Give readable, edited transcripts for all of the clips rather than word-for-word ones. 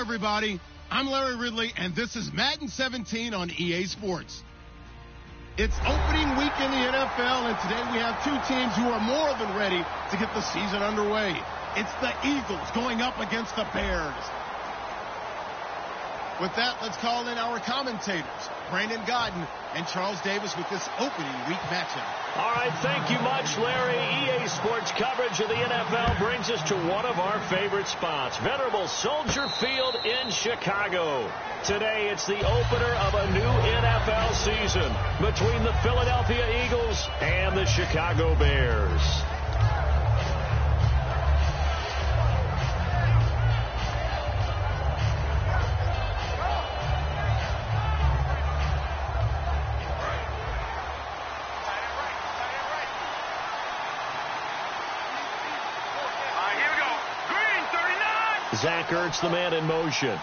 everybody. I'm Larry Ridley, and this is Madden 17 on EA Sports. It's opening week in the NFL, and today we have two teams who are more than ready to get the season underway. It's the Eagles going up against the Bears. With that, let's call in our commentators, Brandon Godden and Charles Davis, with this opening week matchup. All right, thank you much, Larry. EA Sports coverage of the NFL brings us to one of our favorite spots, venerable Soldier Field in Chicago. Today, it's the opener of a new NFL season between the Philadelphia Eagles and the Chicago Bears. Zach Ertz, the man in motion.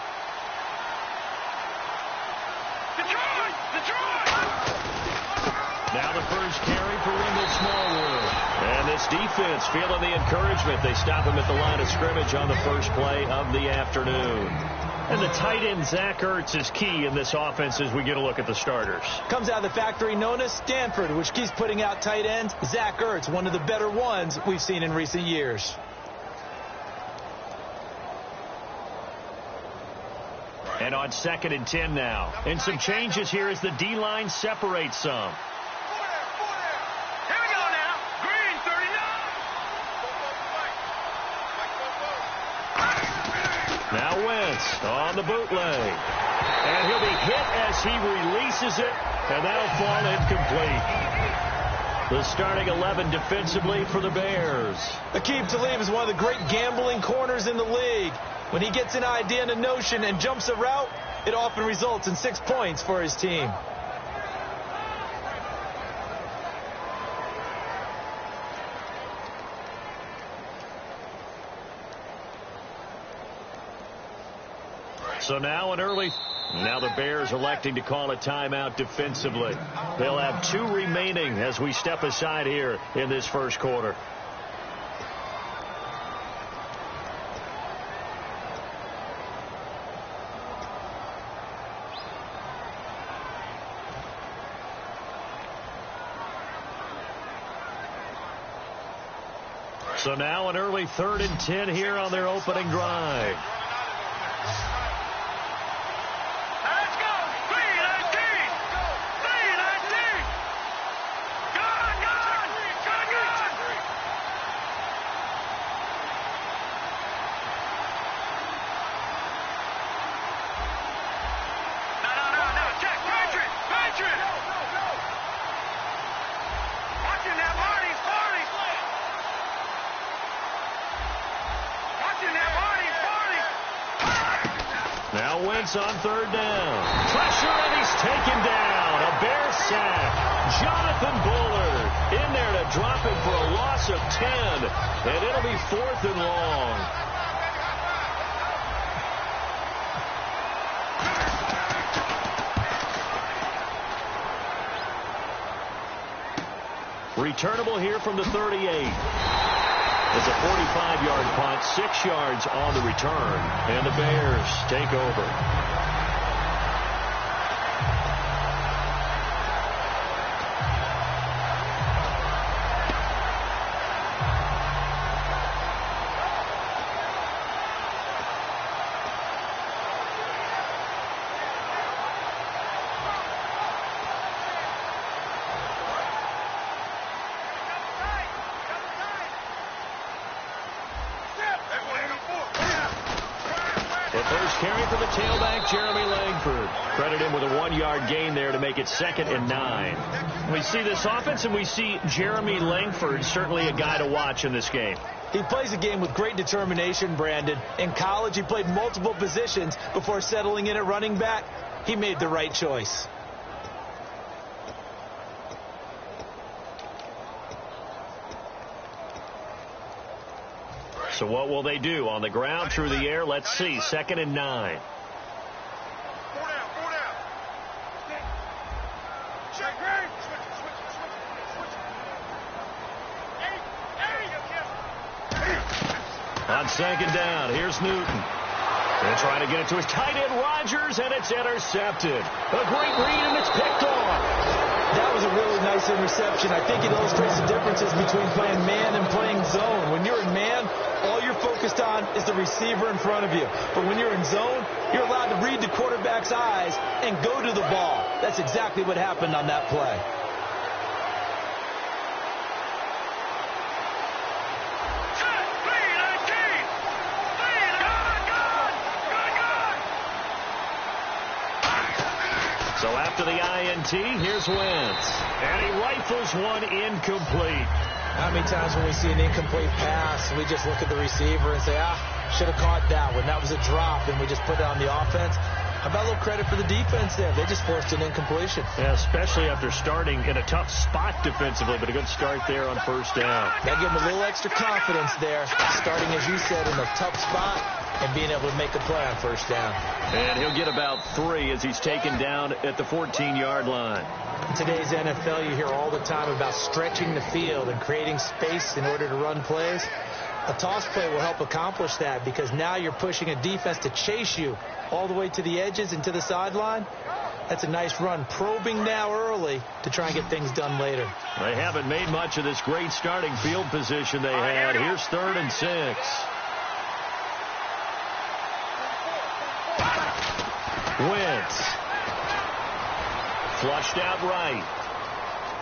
Now the first carry for Wendell Smallwood. And this defense feeling the encouragement. They stop him at the line of scrimmage on the first play of the afternoon. And the tight end, Zach Ertz, is key in this offense as we get a look at the starters. Comes out of the factory known as Stanford, which keeps putting out tight ends. Zach Ertz, one of the better ones we've seen in recent years. And on 2nd and 10 now. And some changes here as the D-line separates some. Here we go now. Green, 39. Now Wentz on the bootleg. And he'll be hit as he releases it. And that'll fall incomplete. The starting 11 defensively for the Bears. Aqib Talib is one of the great gambling corners in the league. When he gets an idea and a notion and jumps a route, it often results in 6 points for his team. So now now the Bears electing to call a timeout defensively. They'll have 2 remaining as we step aside here in this first quarter. So now an early 3rd and 10 here on their opening drive. Let's go. 3-19. 3-19. Gone. No. Check. Patriot. Watching that Marty. Now Wentz on 3rd down. Pressure, and he's taken down. A Bear sack. Jonathan Bullard in there to drop it for a loss of 10. And it'll be 4th and long. Returnable here from the 38. It's a 45-yard punt, 6 yards on the return, and the Bears take over. Carry for the tailback, Jeremy Langford. Credit him with a 1-yard gain there to make it 2nd and 9. We see this offense, and we see Jeremy Langford, certainly a guy to watch in this game. He plays a game with great determination, Brandon. In college, he played multiple positions before settling in at running back. He made the right choice. So what will they do? On the ground, through the air? Let's see. 2nd and 9. On 2nd down, here's Newton. They're trying to get it to his tight end, Rodgers, and it's intercepted. A great read, and it's picked off. That was a really nice interception. I think it illustrates the differences between playing man and playing zone. When you're in man, all you're focused on is the receiver in front of you. But when you're in zone, you're allowed to read the quarterback's eyes and go to the ball. That's exactly what happened on that play. So after the INT, here's Wentz. And he rifles one incomplete. How many times when we see an incomplete pass, we just look at the receiver and say, should have caught that one. That was a drop, and we just put it on the offense. How about a little credit for the defense there? They just forced an incompletion. Yeah, especially after starting in a tough spot defensively, but a good start there on first down. That gave them a little extra confidence there, starting, as you said, in a tough spot and being able to make a play on first down. And he'll get about 3 as he's taken down at the 14-yard line. In today's NFL, you hear all the time about stretching the field and creating space in order to run plays. A toss play will help accomplish that because now you're pushing a defense to chase you all the way to the edges and to the sideline. That's a nice run, probing now early to try and get things done later. They haven't made much of this great starting field position they had. Here's 3rd and 6. Wentz. Flushed out right.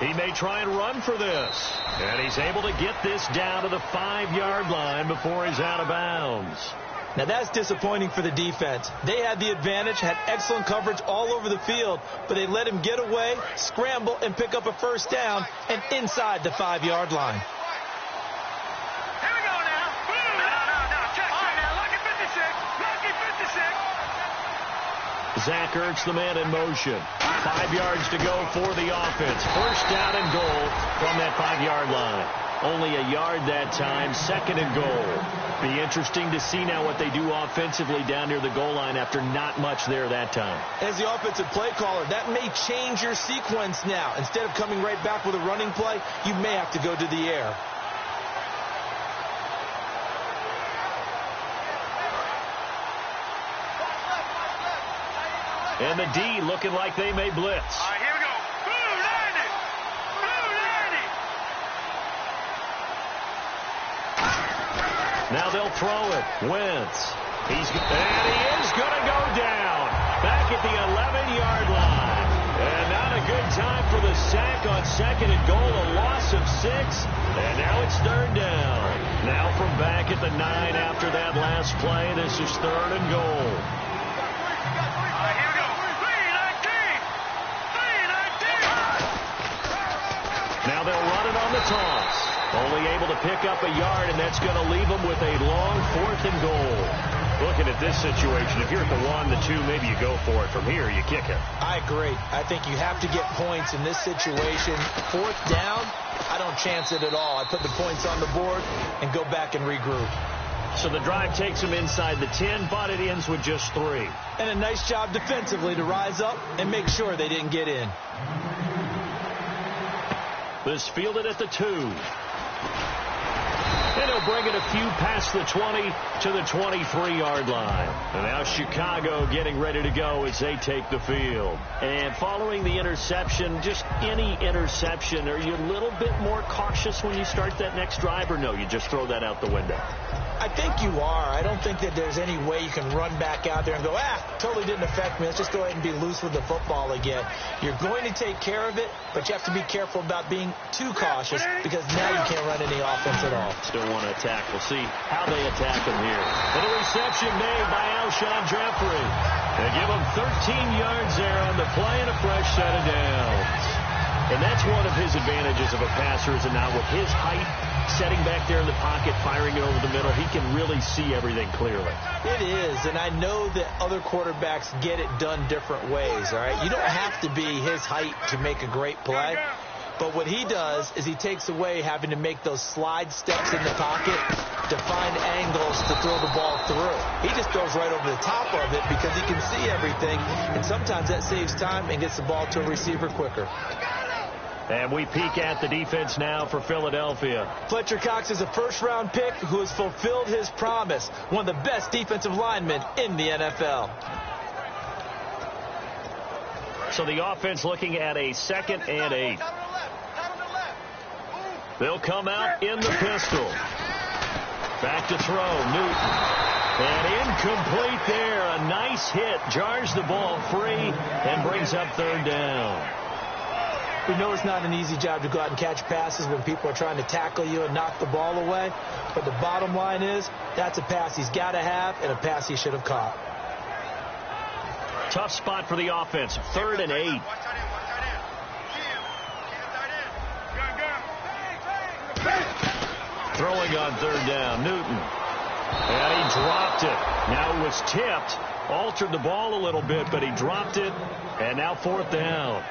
He may try and run for this. And he's able to get this down to the 5-yard line before he's out of bounds. Now that's disappointing for the defense. They had the advantage, had excellent coverage all over the field, but they let him get away, scramble, and pick up a first down and inside the 5-yard line. Here we go now. No. Check. All right, now. Lucky 56. Lucky 56. Zach Ertz, the man in motion. 5 yards to go for the offense. First down and goal from that 5-yard line. Only a yard that time, 2nd and goal. Be interesting to see now what they do offensively down near the goal line after not much there that time. As the offensive play caller, that may change your sequence now. Instead of coming right back with a running play, you may have to go to the air. And the D looking like they may blitz. All right, here we go. Blue 90. Now they'll throw it. Wentz. And he is going to go down. Back at the 11-yard line. And not a good time for the sack on 2nd and goal. A loss of 6. And now it's 3rd down. Now from back at the 9 after that last play. This is 3rd and goal. Now they'll run it on the toss. Only able to pick up a yard, and that's going to leave them with a long 4th and goal. Looking at this situation, if you're at the 1, the 2, maybe you go for it. From here, you kick it. I agree. I think you have to get points in this situation. 4th down, I don't chance it at all. I put the points on the board and go back and regroup. So the drive takes them inside the 10, but it ends with just 3. And a nice job defensively to rise up and make sure they didn't get in. This fielded at the 2. And he'll bring it a few past the 20 to the 23-yard line. And now Chicago getting ready to go as they take the field. And following the interception, just any interception, are you a little bit more cautious when you start that next drive, or no, you just throw that out the window? I think you are. I don't think that there's any way you can run back out there and go, totally didn't affect me. Let's just go ahead and be loose with the football again. You're going to take care of it, but you have to be careful about being too cautious because now you can't run any offense at all. Still want to attack. We'll see how they attack him here. And a reception made by Alshon Jeffrey. They give him 13 yards there on the play and a fresh set of downs. And that's one of his advantages of a passer, is that now with his height, setting back there in the pocket, firing it over the middle, he can really see everything clearly. It is, and I know that other quarterbacks get it done different ways, all right? You don't have to be his height to make a great play, but what he does is he takes away having to make those slide steps in the pocket to find angles to throw the ball through. He just throws right over the top of it because he can see everything, and sometimes that saves time and gets the ball to a receiver quicker. And we peek at the defense now for Philadelphia. Fletcher Cox is a first-round pick who has fulfilled his promise. One of the best defensive linemen in the NFL. So the offense looking at a 2nd and 8. They'll come out in the pistol. Back to throw, Newton. And incomplete there. A nice hit. Jars the ball free and brings up 3rd down. We know it's not an easy job to go out and catch passes when people are trying to tackle you and knock the ball away. But the bottom line is, that's a pass he's got to have and a pass he should have caught. Tough spot for the offense. 3rd and 8. Throwing on 3rd down, Newton. And he dropped it. Now it was tipped. Altered the ball a little bit, but he dropped it. And now 4th down.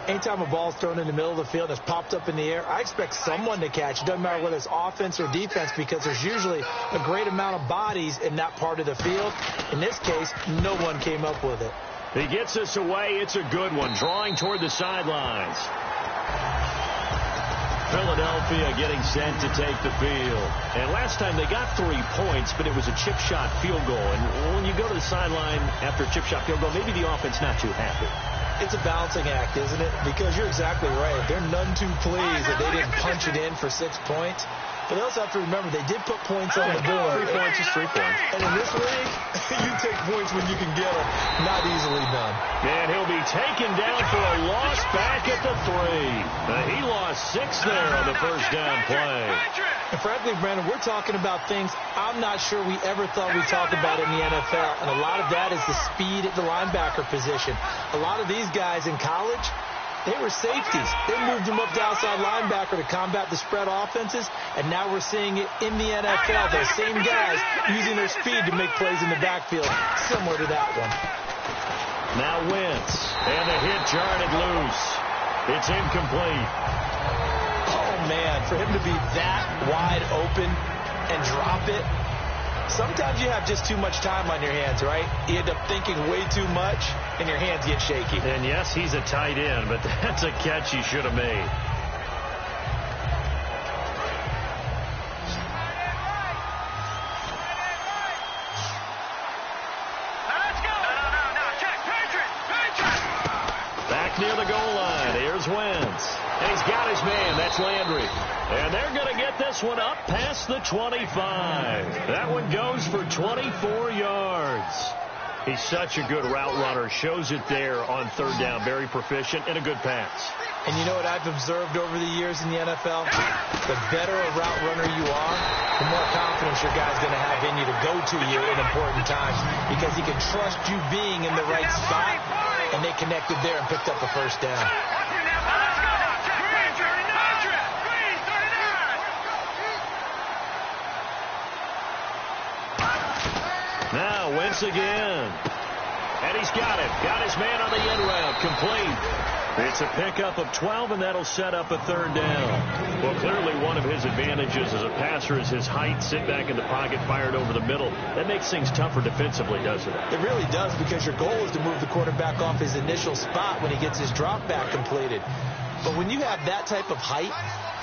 Anytime a ball's thrown in the middle of the field and it's popped up in the air, I expect someone to catch. It doesn't matter whether it's offense or defense, because there's usually a great amount of bodies in that part of the field. In this case, no one came up with it. He gets us away. It's a good one. Drawing toward the sidelines. Philadelphia getting set to take the field. And last time they got 3 points, but it was a chip shot field goal. And when you go to the sideline after a chip shot field goal, maybe the offense not too happy. It's a balancing act, isn't it? Because you're exactly right. They're none too pleased that they didn't punch it in for 6 points. But they also have to remember they did put points on the board. 3 points is 3 points. And in this league, you take points when you can get them. Not easily done. And he'll be taken down for a loss back at the 3. He lost 6 there on the first down play. And frankly, Brandon, we're talking about things I'm not sure we ever thought we'd talk about in the NFL. And a lot of that is the speed at the linebacker position. A lot of these guys in college, they were safeties. They moved them up to outside linebacker to combat the spread offenses, and now we're seeing it in the NFL. Those same guys using their speed to make plays in the backfield, similar to that one. Now Wentz, and the hit jarred it loose. It's incomplete. Oh, man, for him to be that wide open and drop it. Sometimes you have just too much time on your hands, right? You end up thinking way too much, and your hands get shaky. And yes, he's a tight end, but that's a catch he should have made. Back near the goal line. Here's Wentz. And he's got his man. That's Landry. And they're going to get this one up past the 25. That one goes for 24 yards. He's such a good route runner. Shows it there on 3rd down. Very proficient and a good pass. And you know what I've observed over the years in the NFL? The better a route runner you are, the more confidence your guy's going to have in you to go to you in important times, because he can trust you being in the right spot, and they connected there and picked up a first down. Now Wentz again. And he's got it. Got his man on the end route. Complete. It's a pickup of 12, and that'll set up a 3rd down. Well, clearly one of his advantages as a passer is his height. Sit back in the pocket, fired over the middle. That makes things tougher defensively, doesn't it? It really does, because your goal is to move the quarterback off his initial spot when he gets his drop back completed. But when you have that type of height,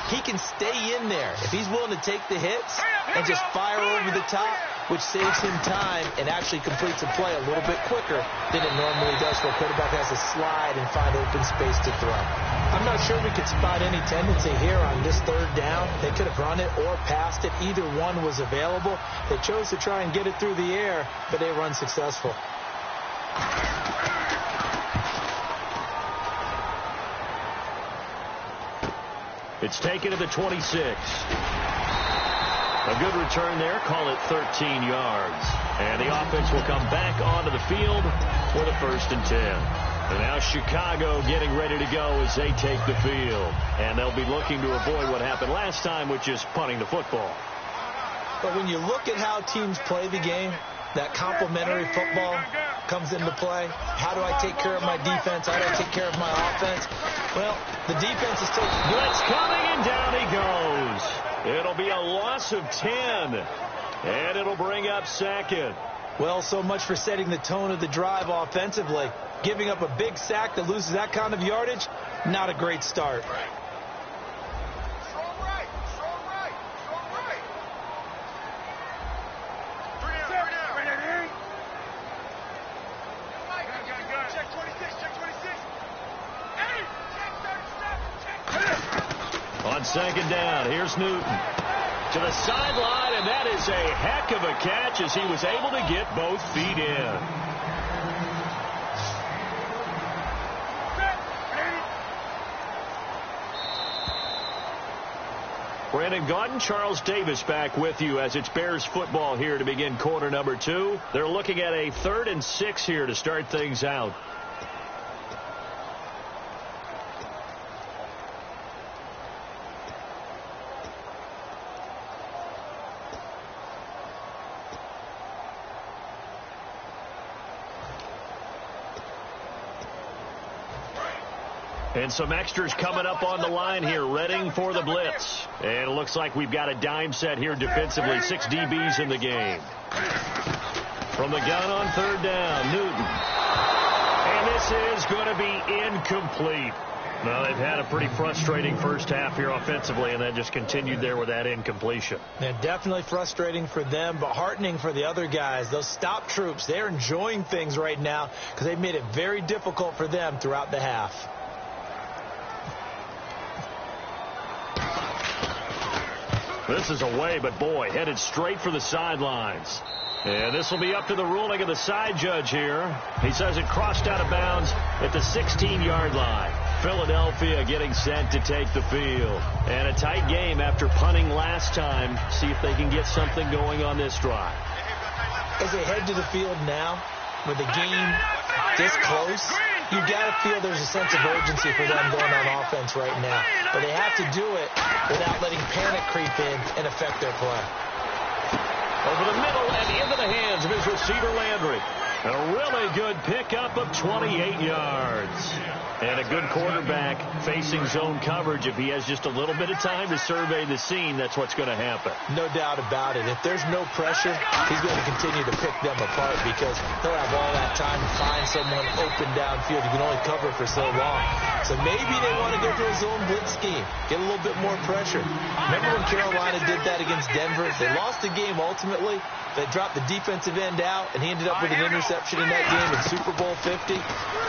he can stay in there if he's willing to take the hits and just fire over the top, which saves him time and actually completes a play a little bit quicker than it normally does, where a quarterback has to slide and find open space to throw. I'm not sure we could spot any tendency here on this 3rd down. They could have run it or passed it. Either one was available. They chose to try and get it through the air, but they were unsuccessful. It's taken to the 26. A good return there. Call it 13 yards. And the offense will come back onto the field for the 1st and 10. And now Chicago getting ready to go as they take the field. And they'll be looking to avoid what happened last time, which is punting the football. But when you look at how teams play the game, that complementary football comes into play. How do I take care of my defense? How do I take care of my offense? Well, the defense is taking... Blitz coming, and down he goes. It'll be a loss of 10, and it'll bring up 2nd. Well, so much for setting the tone of the drive offensively. Giving up a big sack that loses that kind of yardage, Not a great start. Strong right. Strong right. Strong right. Three down. Check 26. Check 26. Hey! Check 37. On second down, here's Newton to the sideline, and that is a heck of a catch as he was able to get both feet in. Brandon Gaudin, Charles Davis back with you as it's Bears football here to begin quarter number 2. They're looking at a 3rd and 6 here to start things out. And some extras coming up on the line here, readying for the blitz. And it looks like we've got a dime set here defensively. 6 DBs in the game. From the gun on 3rd down, Newton. And this is going to be incomplete. Well, they've had a pretty frustrating first half here offensively, and then just continued there with that incompletion. Yeah, definitely frustrating for them, but heartening for the other guys. Those stop troops, they're enjoying things right now because they've made it very difficult for them throughout the half. This is away, but boy, headed straight for the sidelines. And this will be up to the ruling of the side judge here. He says it crossed out of bounds at the 16-yard line. Philadelphia getting set to take the field. And a tight game after punting last time. See if they can get something going on this drive. As they head to the field now, with the game this close, you've got to feel there's a sense of urgency for them going on offense right now. But they have to do it without letting panic creep in and affect their play. Over the middle and into the hands of his receiver, Landry. A really good pickup of 28 yards. And a good quarterback facing zone coverage. If he has just a little bit of time to survey the scene, that's what's going to happen. No doubt about it. If there's no pressure, he's going to continue to pick them apart because he'll have all that time to find someone open downfield. You can only cover for so long. So maybe they want to go to a zone blitz scheme, get a little bit more pressure. Remember when Carolina did that against Denver? They lost the game ultimately. They dropped the defensive end out, and he ended up with an interception in that game in Super Bowl 50.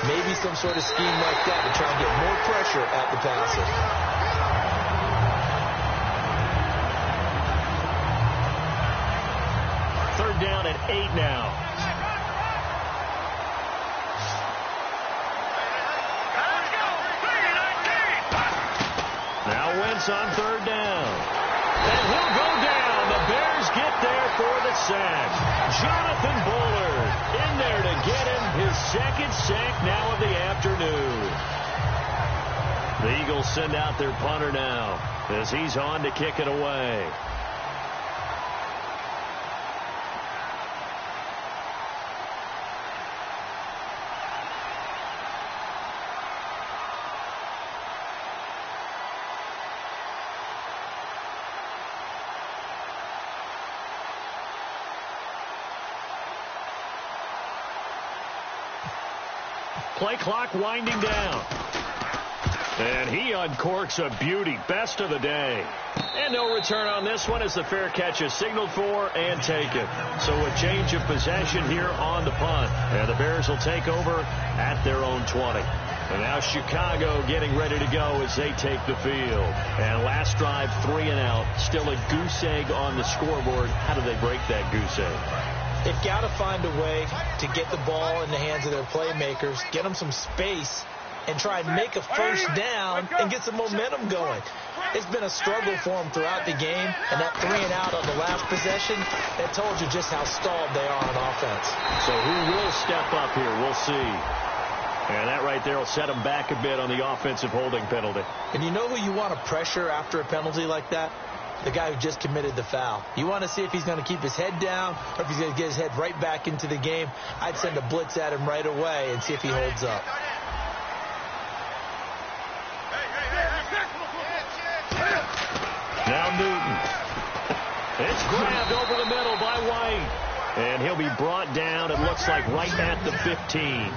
Maybe some sort of scheme like that to try and get more pressure at the passer. Third down and 8 now. Now Wentz on 3rd down. And he'll go down. The Bears get there for the sack. Jonathan Bullard in there to get him his 2nd sack now of the afternoon. The Eagles send out their punter now as he's on to kick it away. Play clock winding down. And he uncorks a beauty. Best of the day. And no return on this one as the fair catch is signaled for and taken. So a change of possession here on the punt. And the Bears will take over at their own 20. And now Chicago getting ready to go as they take the field. And last drive, 3 and out. Still a goose egg on the scoreboard. How do they break that goose egg? They've got to find a way to get the ball in the hands of their playmakers, get them some space, and try and make a first down and get some momentum going. It's been a struggle for them throughout the game, and that 3 and out on the last possession, that told you just how stalled they are on offense. So who will step up here? We'll see. And that right there will set them back a bit on the offensive holding penalty. And you know who you want to pressure after a penalty like that? The guy who just committed the foul. You want to see if he's going to keep his head down or if he's going to get his head right back into the game. I'd send a blitz at him right away and see if he holds up. Now Newton. It's grabbed over the middle by White. And he'll be brought down, it looks like, right at the 15.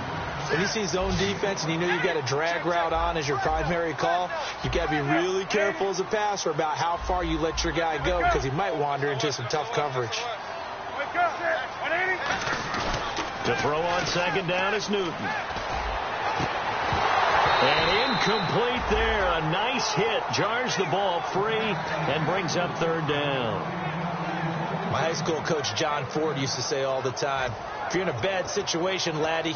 When you see zone defense and you know you've got a drag route on as your primary call, you've got to be really careful as a passer about how far you let your guy go because he might wander into some tough coverage. To throw on second down is Newton. And incomplete there. A nice hit. Jars the ball free and brings up third down. My high school coach, John Ford, used to say all the time, if you're in a bad situation, laddie,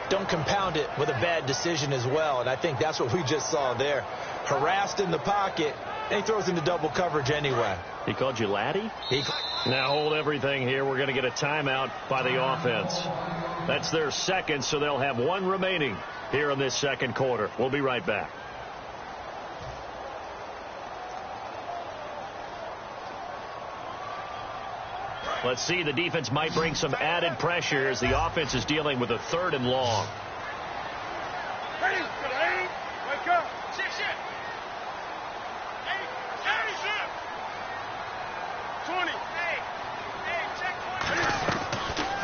don't compound it with a bad decision as well. And I think that's what we just saw there. Harassed in the pocket, and he throws into double coverage anyway. He called you laddie? Now hold everything here. We're going to get a timeout by the offense. That's their second, so they'll have one remaining here in this second quarter. We'll be right back. Let's see, the defense might bring some added pressure as the offense is dealing with a third and long.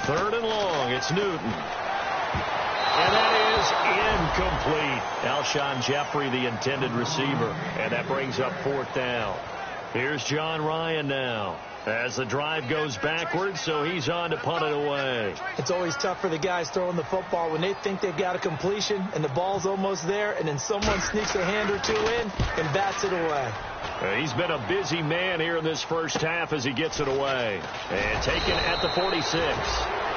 Third and long, it's Newton. And that is incomplete. Alshon Jeffrey, the intended receiver. And that brings up fourth down. Here's John Ryan now as the drive goes backwards, so he's on to punt it away. It's always tough for the guys throwing the football when they think they've got a completion and the ball's almost there, and then someone sneaks a hand or two in and bats it away. He's been a busy man here in this first half as he gets it away. And taken at the 46.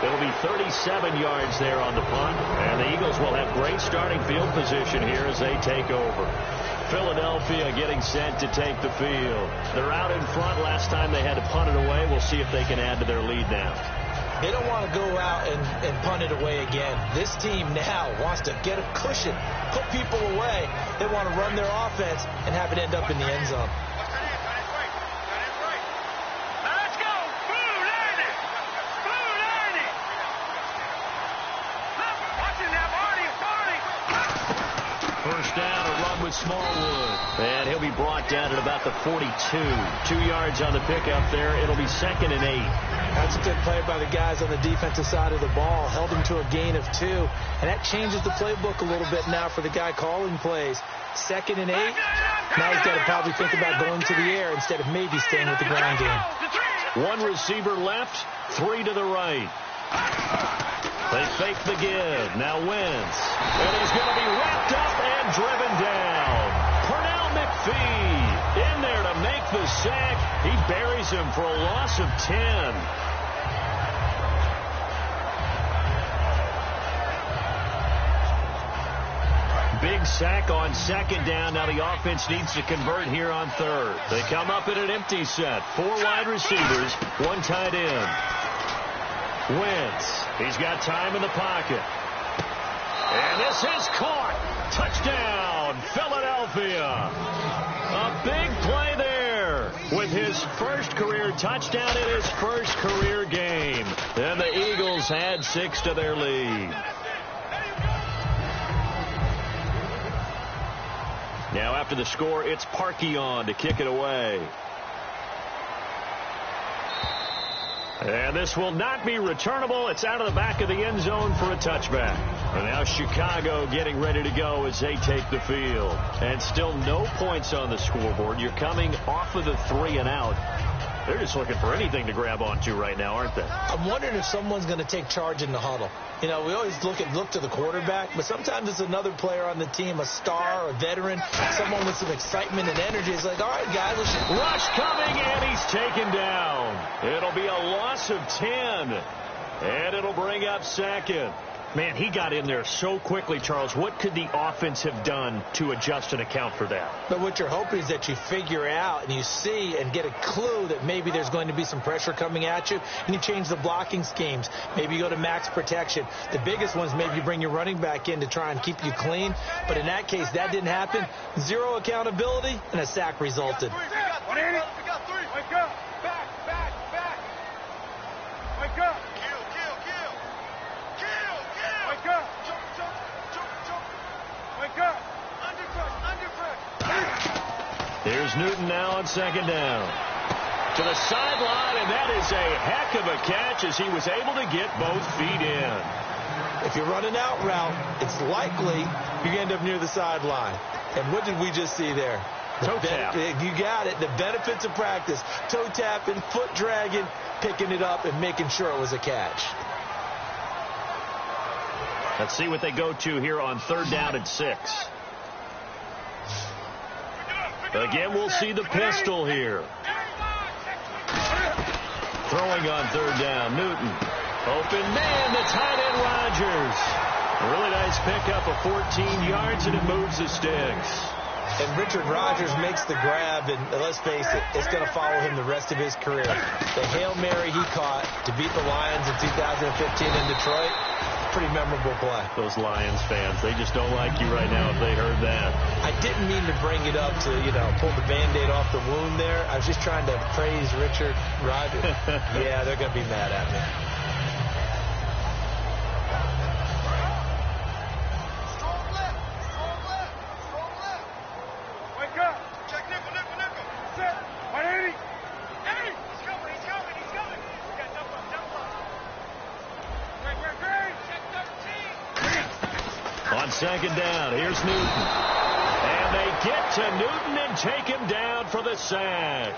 It'll be 37 yards there on the punt. And the Eagles will have great starting field position here as they take over. Philadelphia getting set to take the field. They're out in front. Last time they had to punt it away. We'll see if they can add to their lead now. They don't want to go out and punt it away again. This team now wants to get a cushion, put people away. They want to run their offense and have it end up in the end zone. Let's go. Blue Lightning. Blue Lightning. Watching that Barney. First down, a run with Smallwood. And he'll be brought down at about the 42. 2 yards on the pickup there. It'll be 2nd and 8. That's a good play by the guys on the defensive side of the ball. Held him to a gain of 2. And that changes the playbook a little bit now for the guy calling plays. 2nd and 8. Now he's got to probably think about going to the air instead of maybe staying with the ground game. One receiver left, 3 to the right. They fake the give. Now Wentz. And he's going to be wrapped up and driven down. Pernell McPhee in there to make the sack. He buries him for a loss of 10. Big sack on second down. Now the offense needs to convert here on third. They come up in an empty set. 4 wide receivers, 1 tight end. Wentz. He's got time in the pocket. And this is caught. Touchdown, Philadelphia. A big play there with his first career touchdown in his first career game. And the Eagles add 6 to their lead. Now after the score, it's Parkey on to kick it away. And this will not be returnable. It's out of the back of the end zone for a touchback. And now Chicago getting ready to go as they take the field. And still no points on the scoreboard. You're coming off of the 3 and out. They're just looking for anything to grab onto right now, aren't they? I'm wondering if someone's going to take charge in the huddle. You know, we always look to the quarterback, but sometimes it's another player on the team, a star, a veteran, someone with some excitement and energy. It's like, all right, guys, let's just... Rush coming, and he's taken down. It'll be a loss of 10, and it'll bring up second. Man, he got in there so quickly, Charles. What could the offense have done to adjust and account for that? But what you're hoping is that you figure out and you see and get a clue that maybe there's going to be some pressure coming at you, and you change the blocking schemes. Maybe you go to max protection. The biggest ones, maybe you bring your running back in to try and keep you clean. But in that case, that didn't happen. 0 accountability, and a sack resulted. We got 3. Wake up. Back. Wake up. Kill. Wake up. Jump. Wake up. Underfoot. Here's Newton now on second down. To the sideline, and that is a heck of a catch as he was able to get both feet in. If you're running out route, it's likely you're going to end up near the sideline. And what did we just see there? Toe tap. You got it. The benefits of practice. Toe tapping, foot dragging, picking it up, and making sure it was a catch. Let's see what they go to here on 3rd down and 6. Again, we'll see the pistol here. Throwing on 3rd down, Newton. Open man, the tight end Rodgers. A really nice pickup of 14 yards, and it moves the sticks. And Richard Rodgers makes the grab, and let's face it, it's going to follow him the rest of his career. The Hail Mary he caught to beat the Lions in 2015 in Detroit, pretty memorable play. Those Lions fans, they just don't like you right now if they heard that. I didn't mean to bring it up to, pull the Band-Aid off the wound there. I was just trying to praise Richard Rodgers. Yeah, they're going to be mad at me. On 2nd down, here's Newton. And they get to Newton and take him down for the sack.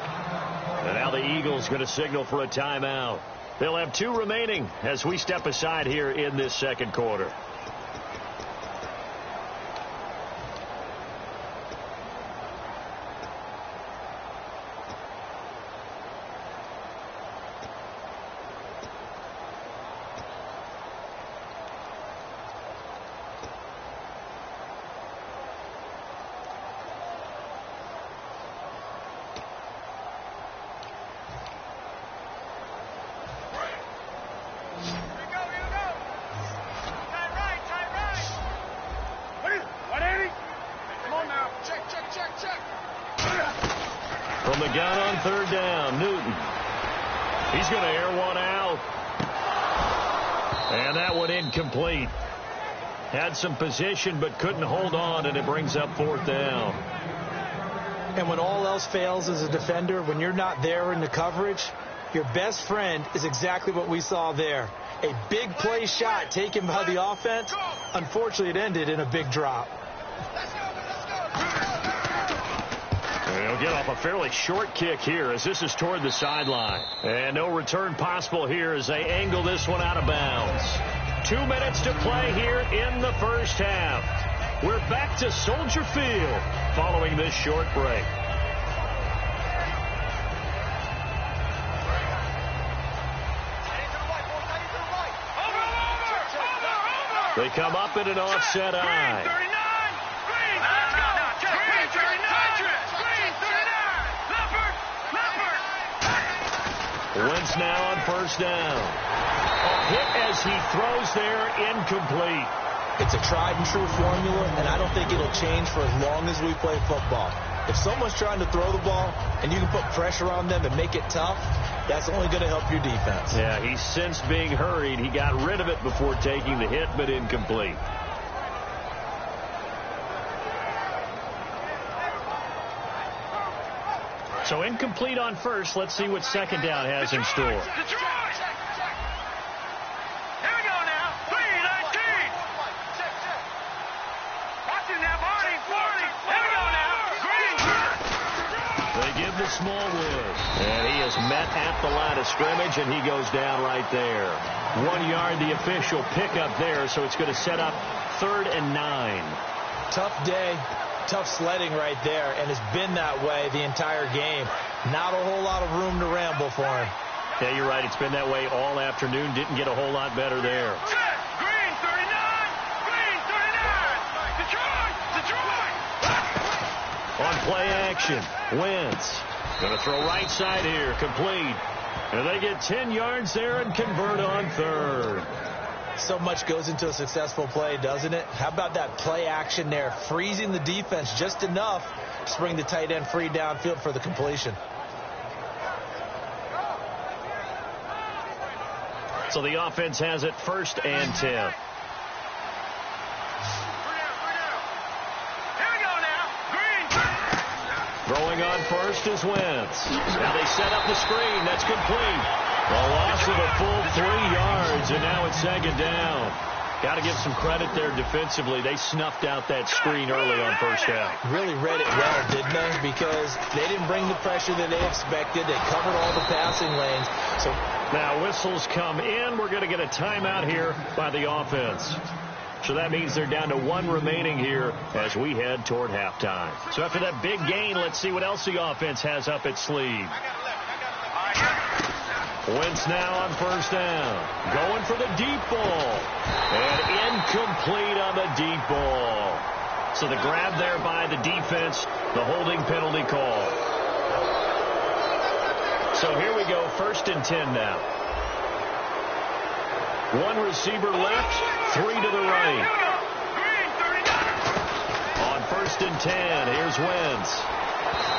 And now the Eagles going to signal for a timeout. They'll have 2 remaining as we step aside here in this 2nd quarter. From the gun on 3rd down, Newton. He's going to air one out. And that one incomplete. Had some position but couldn't hold on, and it brings up 4th down. And when all else fails as a defender, when you're not there in the coverage, your best friend is exactly what we saw there. A big play shot taken by the offense. Unfortunately, it ended in a big drop. They'll get off a fairly short kick here as this is toward the sideline. And no return possible here as they angle this one out of bounds. 2 minutes to play here in the first half. We're back to Soldier Field following this short break. They come up in an offset eye. Wentz now on 1st down. A hit as he throws there, incomplete. It's a tried and true formula, and I don't think it'll change for as long as we play football. If someone's trying to throw the ball and you can put pressure on them and make it tough, that's only going to help your defense. Yeah, he's since being hurried. He got rid of it before taking the hit, but incomplete. So incomplete on 1st. Let's see what 2nd down has in store. Here we go now. 3-19. Watch it now, Barney. Here we go now. Green. They give the Smallwood. And he is met at the line of scrimmage, and he goes down right there. 1 yard, the official pickup there, so it's going to set up 3rd and 9. Tough day. Tough sledding right there, and it's been that way the entire game. Not a whole lot of room to ramble for him. Yeah, you're right. It's been that way all afternoon. Didn't get a whole lot better there. Green 39. Green 39. Detroit. On play action, Wentz. Going to throw right side here, complete. And they get 10 yards there and convert on 3rd. So much goes into a successful play, doesn't it? How about that play action there, freezing the defense just enough to bring the tight end free downfield for the completion. So the offense has it 1st and 10. Here we go now. Green. Throwing on 1st is Wentz. Now they set up the screen. That's complete. A loss of a full 3 yards, and now it's 2nd down. Got to give some credit there defensively. They snuffed out that screen early on first down. Really read it well, didn't they? Because they didn't bring the pressure that they expected. They covered all the passing lanes. So now whistles come in. We're going to get a timeout here by the offense. So that means they're down to 1 remaining here as we head toward halftime. So after that big gain, let's see what else the offense has up its sleeve. Wentz now on first down. Going for the deep ball. And incomplete on the deep ball. So the grab there by the defense, the holding penalty call. So here we go, 1st and 10 now. 1 receiver left, 3 to the right. On 1st and 10, here's Wentz.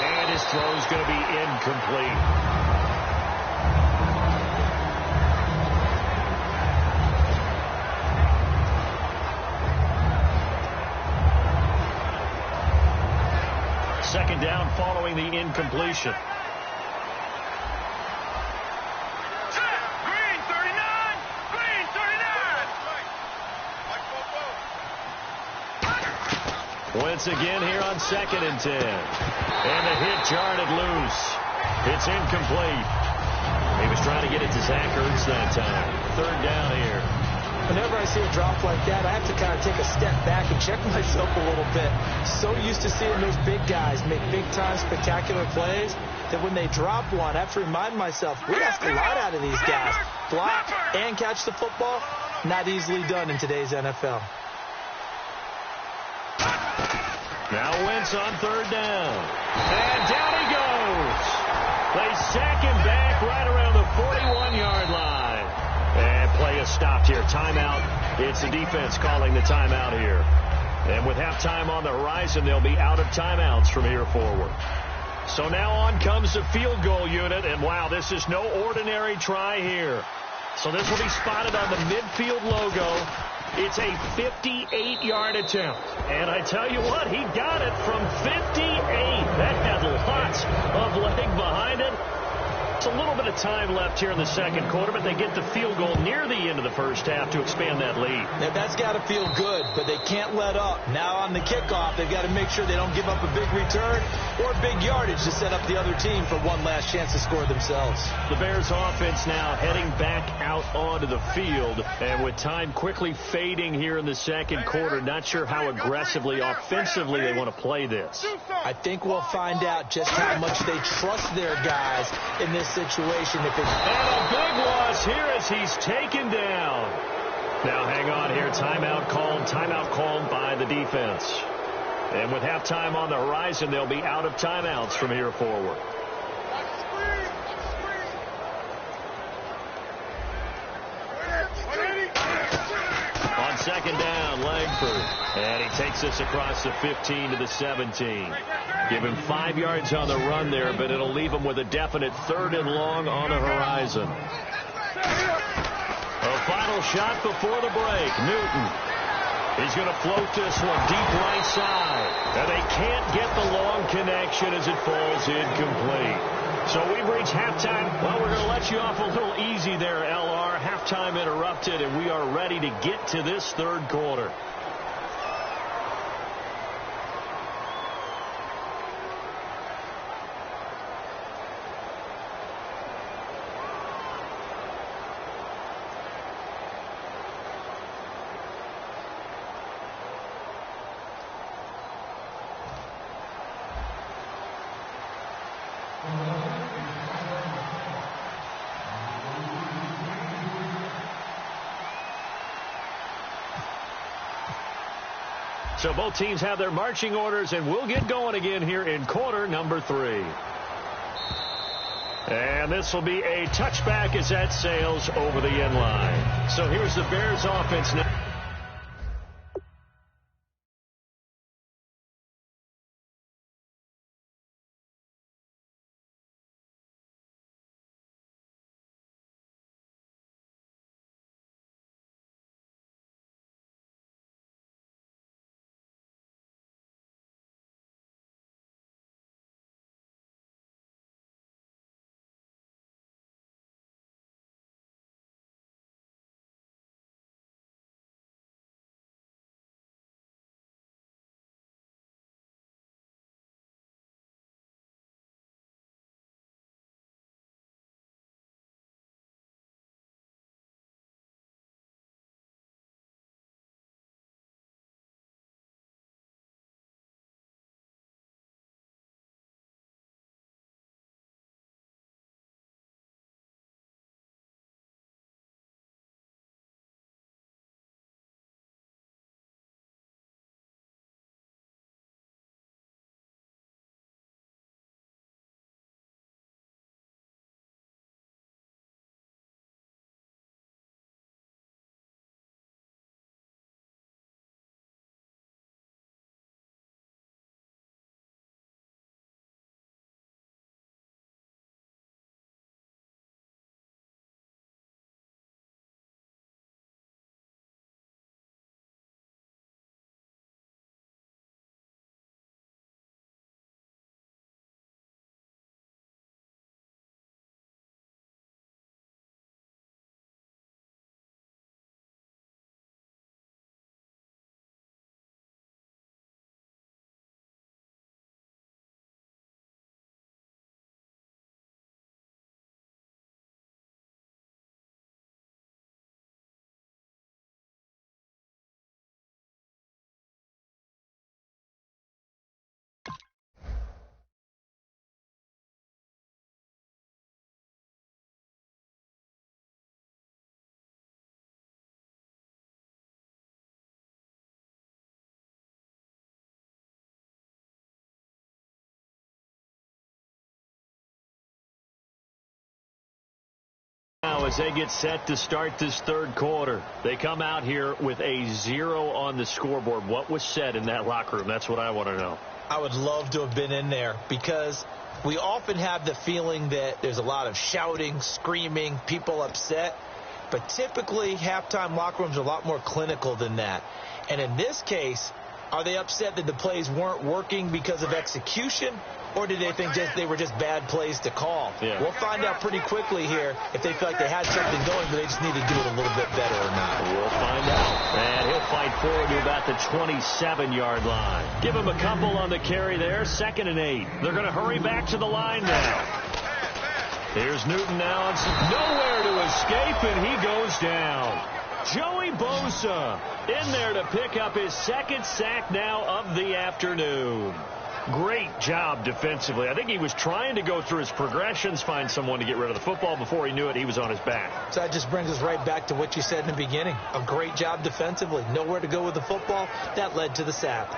And his throw's going to be incomplete. Second down following the incompletion. Green 39! Green 39! Wentz again here on 2nd and 10. And the hit jarred loose. It's incomplete. He was trying to get it to Zach Ertz that time. 3rd down here. Whenever I see a drop like that, I have to kind of take a step back and check myself a little bit. So used to seeing those big guys make big-time spectacular plays that when they drop one, I have to remind myself, we ask a lot out of these guys. Block and catch the football, not easily done in today's NFL. Now Wentz on 3rd down. And down he goes. They sack him back right around the 41-yard line. And play is stopped here. Timeout. It's the defense calling the timeout here. And with halftime on the horizon, they'll be out of timeouts from here forward. So now on comes the field goal unit. And, wow, this is no ordinary try here. So this will be spotted on the midfield logo. It's a 58-yard attempt. And I tell you what, he got it from 58. That had lots of leg behind it. It's a little bit of time left here in the 2nd quarter, but they get the field goal near the end of the 1st half to expand that lead. Now, that's got to feel good, but they can't let up. Now on the kickoff, they've got to make sure they don't give up a big return or big yardage to set up the other team for one last chance to score themselves. The Bears offense now heading back out onto the field, and with time quickly fading here in the 2nd quarter, not sure how aggressively, offensively they want to play this. I think we'll find out just how much they trust their guys in this situation. And a big loss here as he's taken down. Now hang on here. Timeout called by the defense. And with halftime on the horizon, they'll be out of timeouts from here forward. On 2nd down, Langford. And he takes this across the 15 to the 17. Give him 5 yards on the run there, but it'll leave him with a definite 3rd and long on the horizon. A final shot before the break. Newton. He's going to float this one deep right side. And they can't get the long connection as it falls incomplete. So we've reached halftime. Well, we're going to let you off a little easy there, LR. Halftime interrupted, and we are ready to get to this 3rd quarter. So both teams have their marching orders, and we'll get going again here in quarter number 3. And this will be a touchback as that sails over the end line. So here's the Bears offense now. as they get set to start this third quarter. They come out here with a 0 on the scoreboard. What was said in that locker room? That's what I want to know. I would love to have been in there because we often have the feeling that there's a lot of shouting, screaming, people upset. But typically, halftime locker rooms are a lot more clinical than that. And in this case, are they upset that the plays weren't working because of execution? Or did they think they were just bad plays to call? Yeah. We'll find out pretty quickly here if they feel like they had something going, but they just need to do it a little bit better or not. We'll find out. And he'll fight forward to about the 27-yard line. Give him a couple on the carry there. 2nd and 8. They're going to hurry back to the line now. Here's Newton now. It's nowhere to escape, and he goes down. Joey Bosa in there to pick up his 2nd sack now of the afternoon. Great job defensively. I think he was trying to go through his progressions, find someone to get rid of the football. Before he knew it, he was on his back. So that just brings us right back to what you said in the beginning. A great job defensively. Nowhere to go with the football. That led to the sack.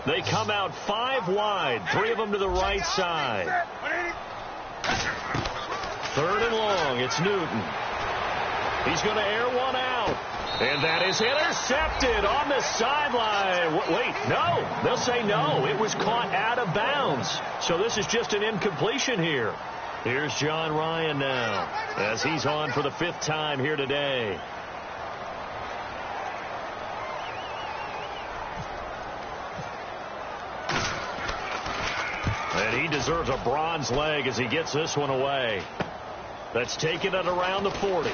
They come out 5 wide, 3 of them to the right side. 3rd and long. It's Newton. He's going to air one out. And that is intercepted on the sideline. Wait, no. They'll say no. It was caught out of bounds. So this is just an incompletion here. Here's John Ryan now as he's on for the 5th time here today. And he deserves a bronze leg as he gets this one away. That's taken at around the 40.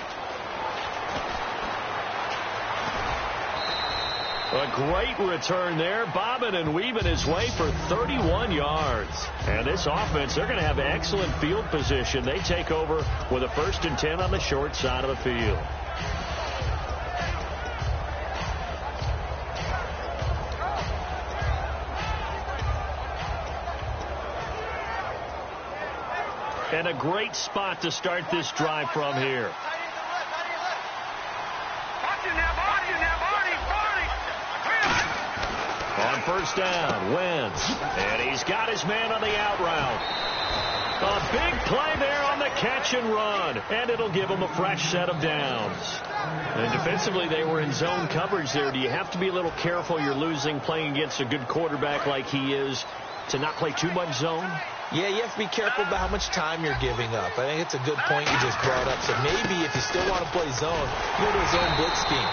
A great return there, bobbing and weaving his way for 31 yards. And this offense, they're going to have excellent field position. They take over with a 1st and 10 on the short side of the field. And a great spot to start this drive from here. On 1st down, Wentz. And he's got his man on the out route. A big play there on the catch and run. And it'll give him a fresh set of downs. And defensively, they were in zone coverage there. Do you have to be a little careful? You're losing playing against a good quarterback like he is to not play too much zone? Yeah, you have to be careful about how much time you're giving up. I think it's a good point you just brought up. So maybe if you still want to play zone, go to a zone blitz scheme.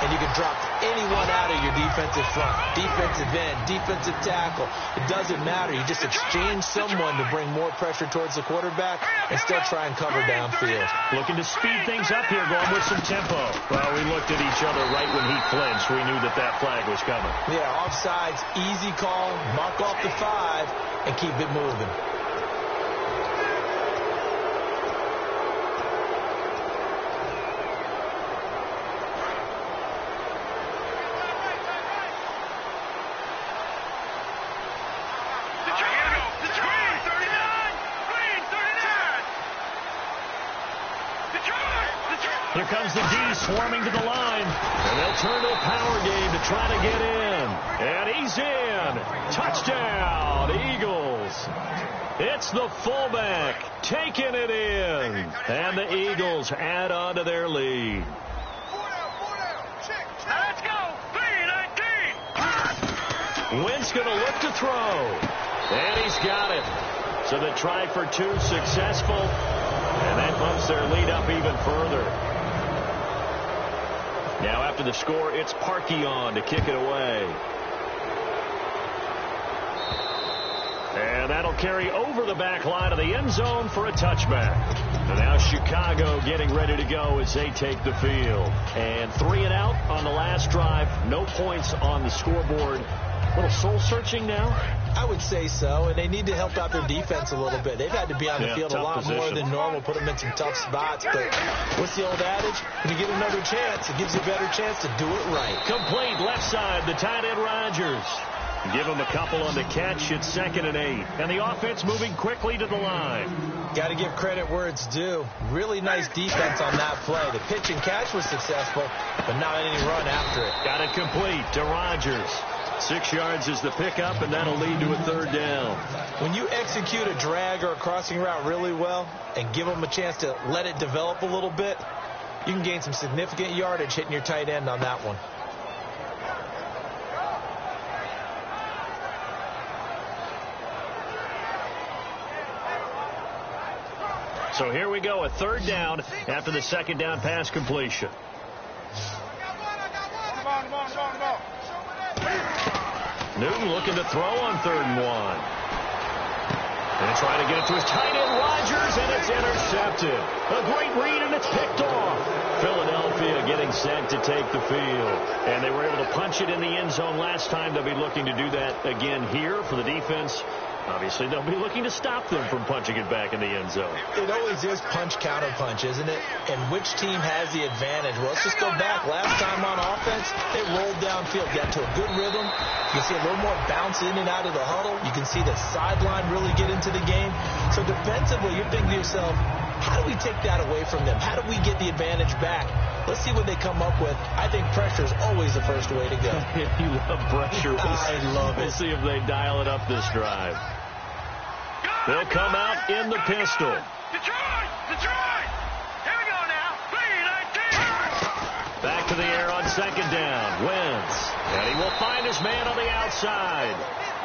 And you can drop anyone out of your defensive front, defensive end, defensive tackle. It doesn't matter. You just exchange someone to bring more pressure towards the quarterback and still try and cover downfield. Looking to speed things up here, going with some tempo. Well, we looked at each other right when he flinched. We knew that that flag was coming. Yeah, offsides, easy call, mark off the 5, and keep it moving. Here comes the D swarming to the line. And they'll turn to a power game to try to get in. And he's in. Touchdown, Eagles. It's the fullback taking it in. And the Eagles add on to their lead. Let's go. 3-19. Wentz going to look to throw. And he's got it. So the try for 2 successful. And that bumps their lead up even further. Now after the score, it's Parkey on to kick it away. And that'll carry over the back line of the end zone for a touchback. And now Chicago getting ready to go as they take the field. And 3 and out on the last drive. No points on the scoreboard. A little soul-searching now? I would say so, and they need to help out their defense a little bit. They've had to be on the field a lot more than normal, put them in some tough spots. But what's the old adage? When you get another chance, it gives you a better chance to do it right. Complete left side, the tight end Rodgers. Give him a couple on the catch. It's 2nd and 8. And the offense moving quickly to the line. Got to give credit where it's due. Really nice defense on that play. The pitch and catch was successful, but not any run after it. Got it complete to Rodgers. 6 yards is the pickup, and that'll lead to a 3rd down. When you execute a drag or a crossing route really well and give them a chance to let it develop a little bit, you can gain some significant yardage hitting your tight end on that one. So here we go, a 3rd down after the 2nd down pass completion. Newton looking to throw on 3rd and 1. And trying to get it to his tight end, Rodgers, and it's intercepted. A great read, and it's picked off. Philadelphia getting set to take the field. And they were able to punch it in the end zone last time. They'll be looking to do that again here for the defense. Obviously, they'll be looking to stop them from punching it back in the end zone. It always is punch-counter-punch, isn't it? And which team has the advantage? Well, let's just go back. Last time on offense, they rolled downfield, got to a good rhythm. You can see a little more bounce in and out of the huddle. You can see the sideline really get into the game. So defensively, you're thinking to yourself, how do we take that away from them? How do we get the advantage back? Let's see what they come up with. I think pressure is always the first way to go. You love pressure. I love it. We'll see if they dial it up this drive. They'll come out in the pistol. Detroit! Detroit! Here we go now. 3-19. Back to the air on 2nd down. Wentz. And he will find his man on the outside.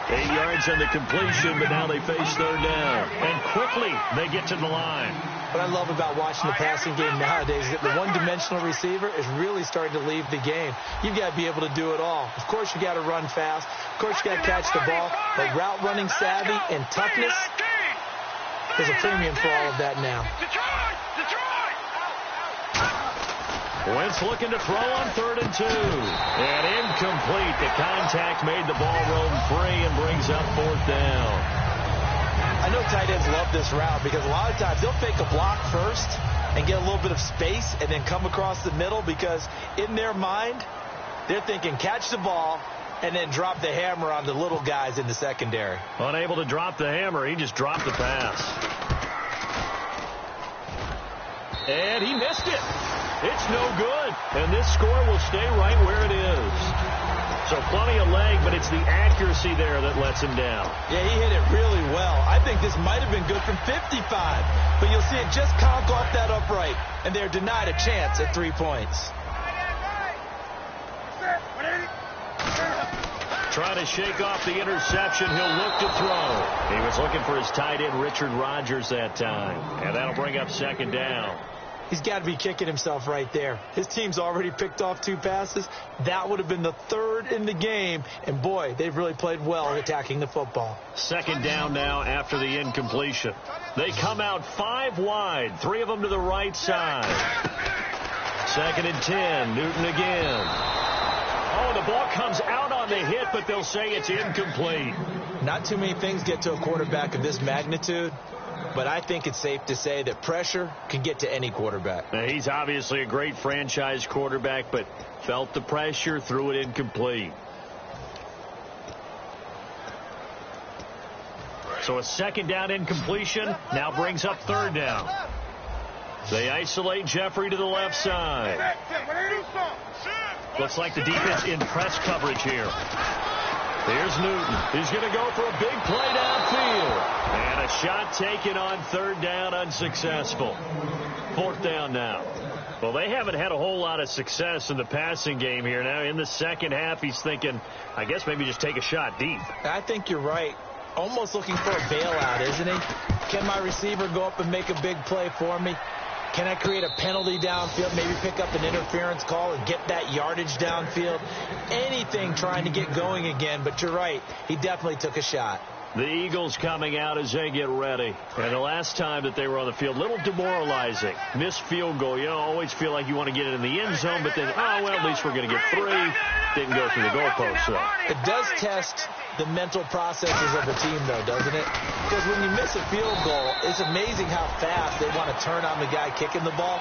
8 yards on the completion, but now they face 3rd down. And quickly they get to the line. What I love about watching the passing game nowadays is that the one-dimensional receiver is really starting to leave the game. You've got to be able to do it all. Of course, you got to run fast. Of course, you got to catch the ball. But route running savvy and toughness, there's a premium for all of that now. Detroit! Detroit! Wentz looking to throw on 3rd and 2. And incomplete. The contact made the ball roam free and brings up 4th down. I know tight ends love this route because a lot of times they'll fake a block first and get a little bit of space and then come across the middle because in their mind, they're thinking catch the ball and then drop the hammer on the little guys in the secondary. Unable to drop the hammer, he just dropped the pass. And he missed it. It's no good. And this score will stay right where it is. So plenty of leg, but it's the accuracy there that lets him down. Yeah, he hit it really well. I think this might have been good from 55. But you'll see it just conk off that upright. And they're denied a chance at 3 points. Trying to shake off the interception. He'll look to throw. He was looking for his tight end, Richard Rodgers, that time. And that'll bring up 2nd down. He's got to be kicking himself right there. His team's already picked off 2 passes. That would have been the 3rd in the game. And, boy, they've really played well attacking the football. 2nd down now after the incompletion. They come out 5 wide, 3 of them to the right side. 2nd and 10, Newton again. Oh, the ball comes out on the hit, but they'll say it's incomplete. Not too many things get to a quarterback of this magnitude. But I think it's safe to say that pressure can get to any quarterback. Now, he's obviously a great franchise quarterback, but felt the pressure, threw it incomplete. So a 2nd down incompletion now brings up 3rd down. They isolate Jeffrey to the left side. Looks like the defense in press coverage here. Here's Newton. He's going to go for a big play downfield. And a shot taken on 3rd down, unsuccessful. 4th down now. Well, they haven't had a whole lot of success in the passing game here. Now, in the second half, he's thinking, I guess maybe just take a shot deep. I think you're right. Almost looking for a bailout, isn't he? Can my receiver go up and make a big play for me? Can I create a penalty downfield, maybe pick up an interference call and get that yardage downfield? Anything trying to get going again, but you're right. He definitely took a shot. The Eagles coming out as they get ready. And the last time that they were on the field, a little demoralizing. Missed field goal. You always feel like you want to get it in the end zone, but then, oh, well, at least we're going to get 3. Didn't go through the goalpost, though. It does test the mental processes of the team, though, doesn't it? Because when you miss a field goal, it's amazing how fast they want to turn on the guy kicking the ball.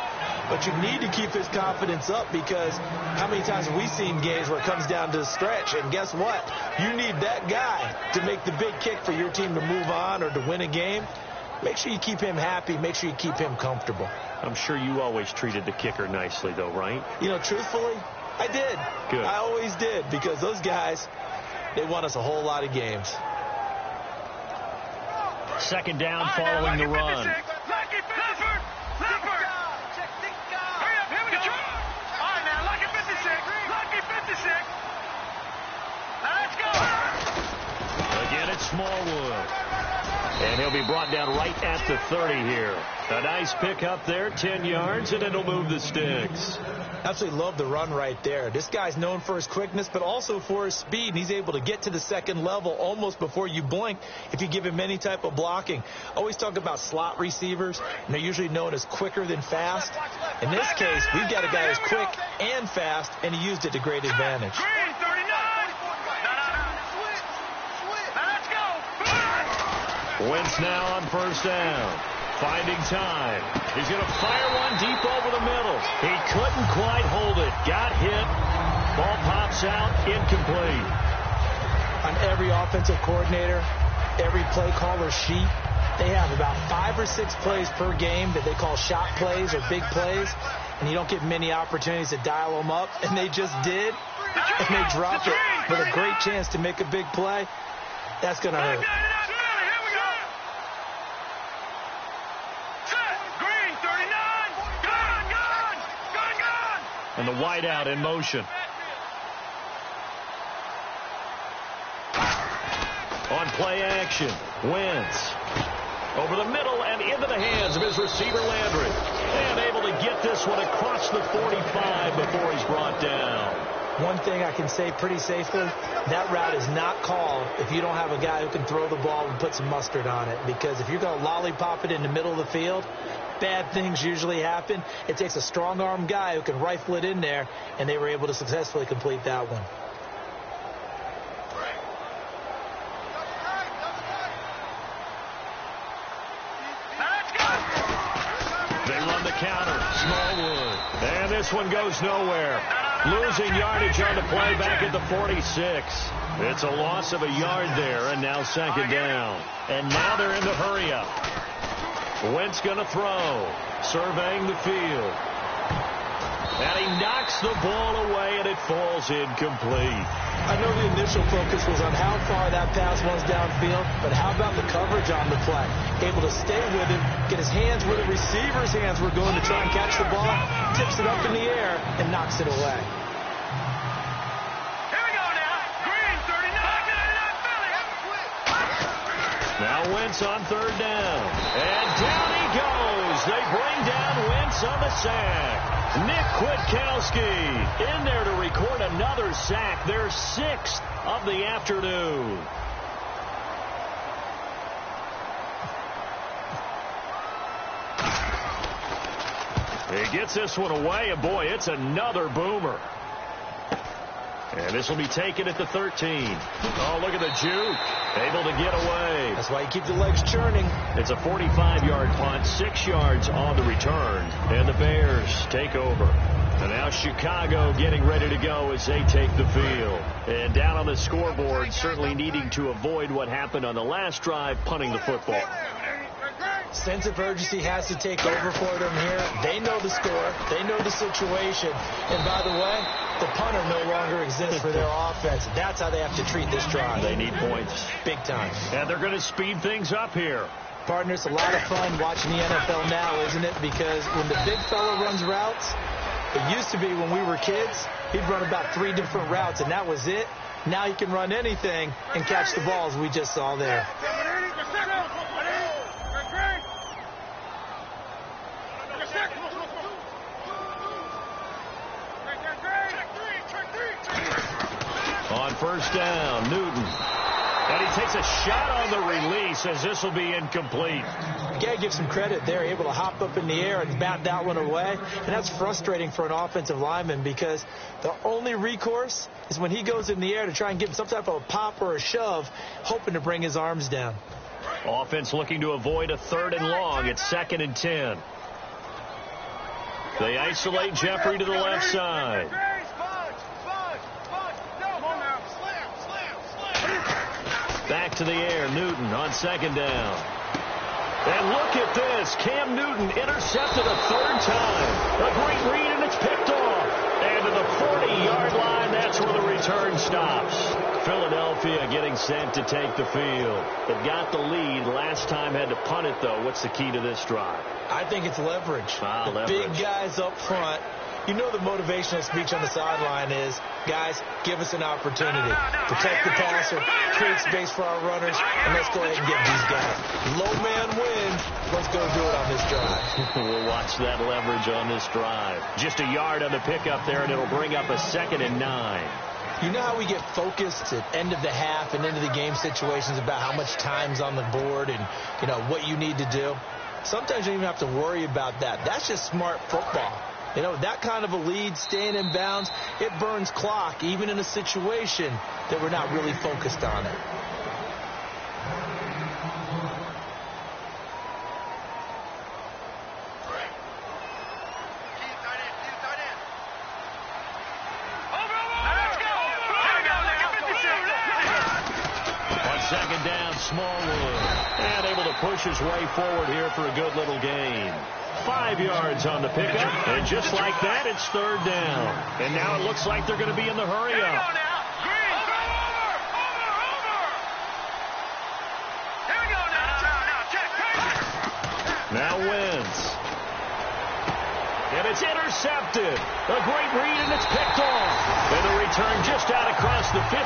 But you need to keep his confidence up, because how many times have we seen games where it comes down to the stretch? And guess what? You need that guy to make the big kick for your team to move on or to win a game. Make sure you keep him happy. Make sure you keep him comfortable. I'm sure you always treated the kicker nicely, though, right? You know, truthfully, I did. Good. I always did, because those guys, they won us a whole lot of games. Second down following the run. Again, it's Smallwood. And he'll be brought down right at the 30 here. A nice pickup there, 10 yards, and it'll move the sticks. Absolutely love the run right there. This guy's known for his quickness, but also for his speed. He's able to get to the second level almost before you blink if you give him any type of blocking. Always talk about slot receivers, and they're usually known as quicker than fast. In this case, we've got a guy who's quick and fast, and he used it to great advantage. Wentz now on first down. Finding time. He's going to fire one deep over the middle. He couldn't quite hold it. Got hit. Ball pops out. Incomplete. On every offensive coordinator, every play caller sheet, they have about 5 or 6 plays per game that they call shot plays or big plays, and you don't get many opportunities to dial them up, and they just did, and they dropped it with a great chance to make a big play. That's going to hurt. And the wideout in motion. On play action, Wentz. Over the middle and into the hands of his receiver, Landry. And able to get this one across the 45 before he's brought down. One thing I can say pretty safely, that route is not called if you don't have a guy who can throw the ball and put some mustard on it. Because if you're going to lollipop it in the middle of the field, bad things usually happen. It takes a strong-arm guy who can rifle it in there, and they were able to successfully complete that one. They run the counter. Smallwood. And this one goes nowhere. Losing yardage on the play back at the 46. It's a loss of a yard there, and now second down. And now they're in the hurry-up. Wentz going to throw. Surveying the field. And he knocks the ball away, and it falls incomplete. I know the initial focus was on how far that pass was downfield, but how about the coverage on the play? Able to stay with him, get his hands where the receiver's hands were going to try and catch the ball, tips it up in the air, and knocks it away. Here we go now. Green, 39. Now Wentz on third down. And down he goes. They bring down Wentz on the sack. Nick Kwiatkowski in there to record another sack, their 6th of the afternoon. He gets this one away, and boy, it's another boomer. And this will be taken at the 13. Oh, look at the juke. Able to get away. That's why you keep the legs churning. It's a 45-yard punt, 6 yards on the return. And the Bears take over. And now Chicago getting ready to go as they take the field. And down on the scoreboard, certainly needing to avoid what happened on the last drive, punting the football. Sense of urgency has to take over for them here. They know the score. They know the situation. And by the way, the punter no longer exists for their offense. That's how they have to treat this drive. They need points. Big time. And they're going to speed things up here. Partner, it's a lot of fun watching the NFL now, isn't it? Because when the big fella runs routes, it used to be when we were kids, he'd run about 3 different routes, and that was it. Now he can run anything and catch the balls we just saw there. On first down, Newton. And he takes a shot on the release as this will be incomplete. You got to give some credit there, able to hop up in the air and bat that one away. And that's frustrating for an offensive lineman because the only recourse is when he goes in the air to try and give him some type of a pop or a shove, hoping to bring his arms down. Offense looking to avoid a 3rd and long. It's 2nd and 10. They isolate Jeffrey to the left side. Back to the air, Newton on 2nd down. And look at this. Cam Newton intercepted a 3rd time. A great read, and it's picked off. And to the 40-yard line, that's where the return stops. Philadelphia getting sent to take the field. They've got the lead. Last time had to punt it, though. What's the key to this drive? I think it's leverage. Leverage. Big guys up front. You know the motivational speech on the sideline is, guys, give us an opportunity. Protect the passer, create space for our runners, and let's go ahead and get these guys. Low man wins. Let's go do it on this drive. We'll watch that leverage on this drive. Just a yard on the pickup there, and it'll bring up a 2nd and 9. You know how we get focused at end of the half and into the game situations about how much time's on the board and, you know, what you need to do? Sometimes you don't even have to worry about that. That's just smart football. You know, that kind of a lead, staying in bounds, it burns clock, even in a situation that we're not really focused on it. On 2nd down, Smallwood. And able to push his way forward here for a good little gain. 5 yards on the pickup, and just like that, it's 3rd down. And now it looks like they're going to be in the hurry-up. Now Wentz. And it's intercepted. A great read, and it's picked off. And the return just out across the 15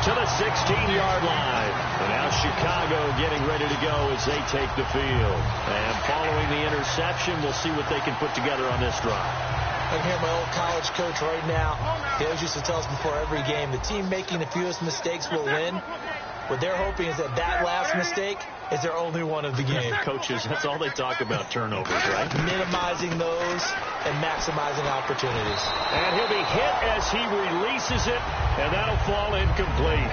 to the 16-yard line. And now Chicago getting ready to go as they take the field. And following the interception, we'll see what they can put together on this drive. I can hear my old college coach right now. He always used to tell us before every game, the team making the fewest mistakes will win. What they're hoping is that that last mistake is their only one of the game. Coaches, that's all they talk about, turnovers, right? Minimizing those and maximizing opportunities. And he'll be hit as he releases it, and that'll fall incomplete.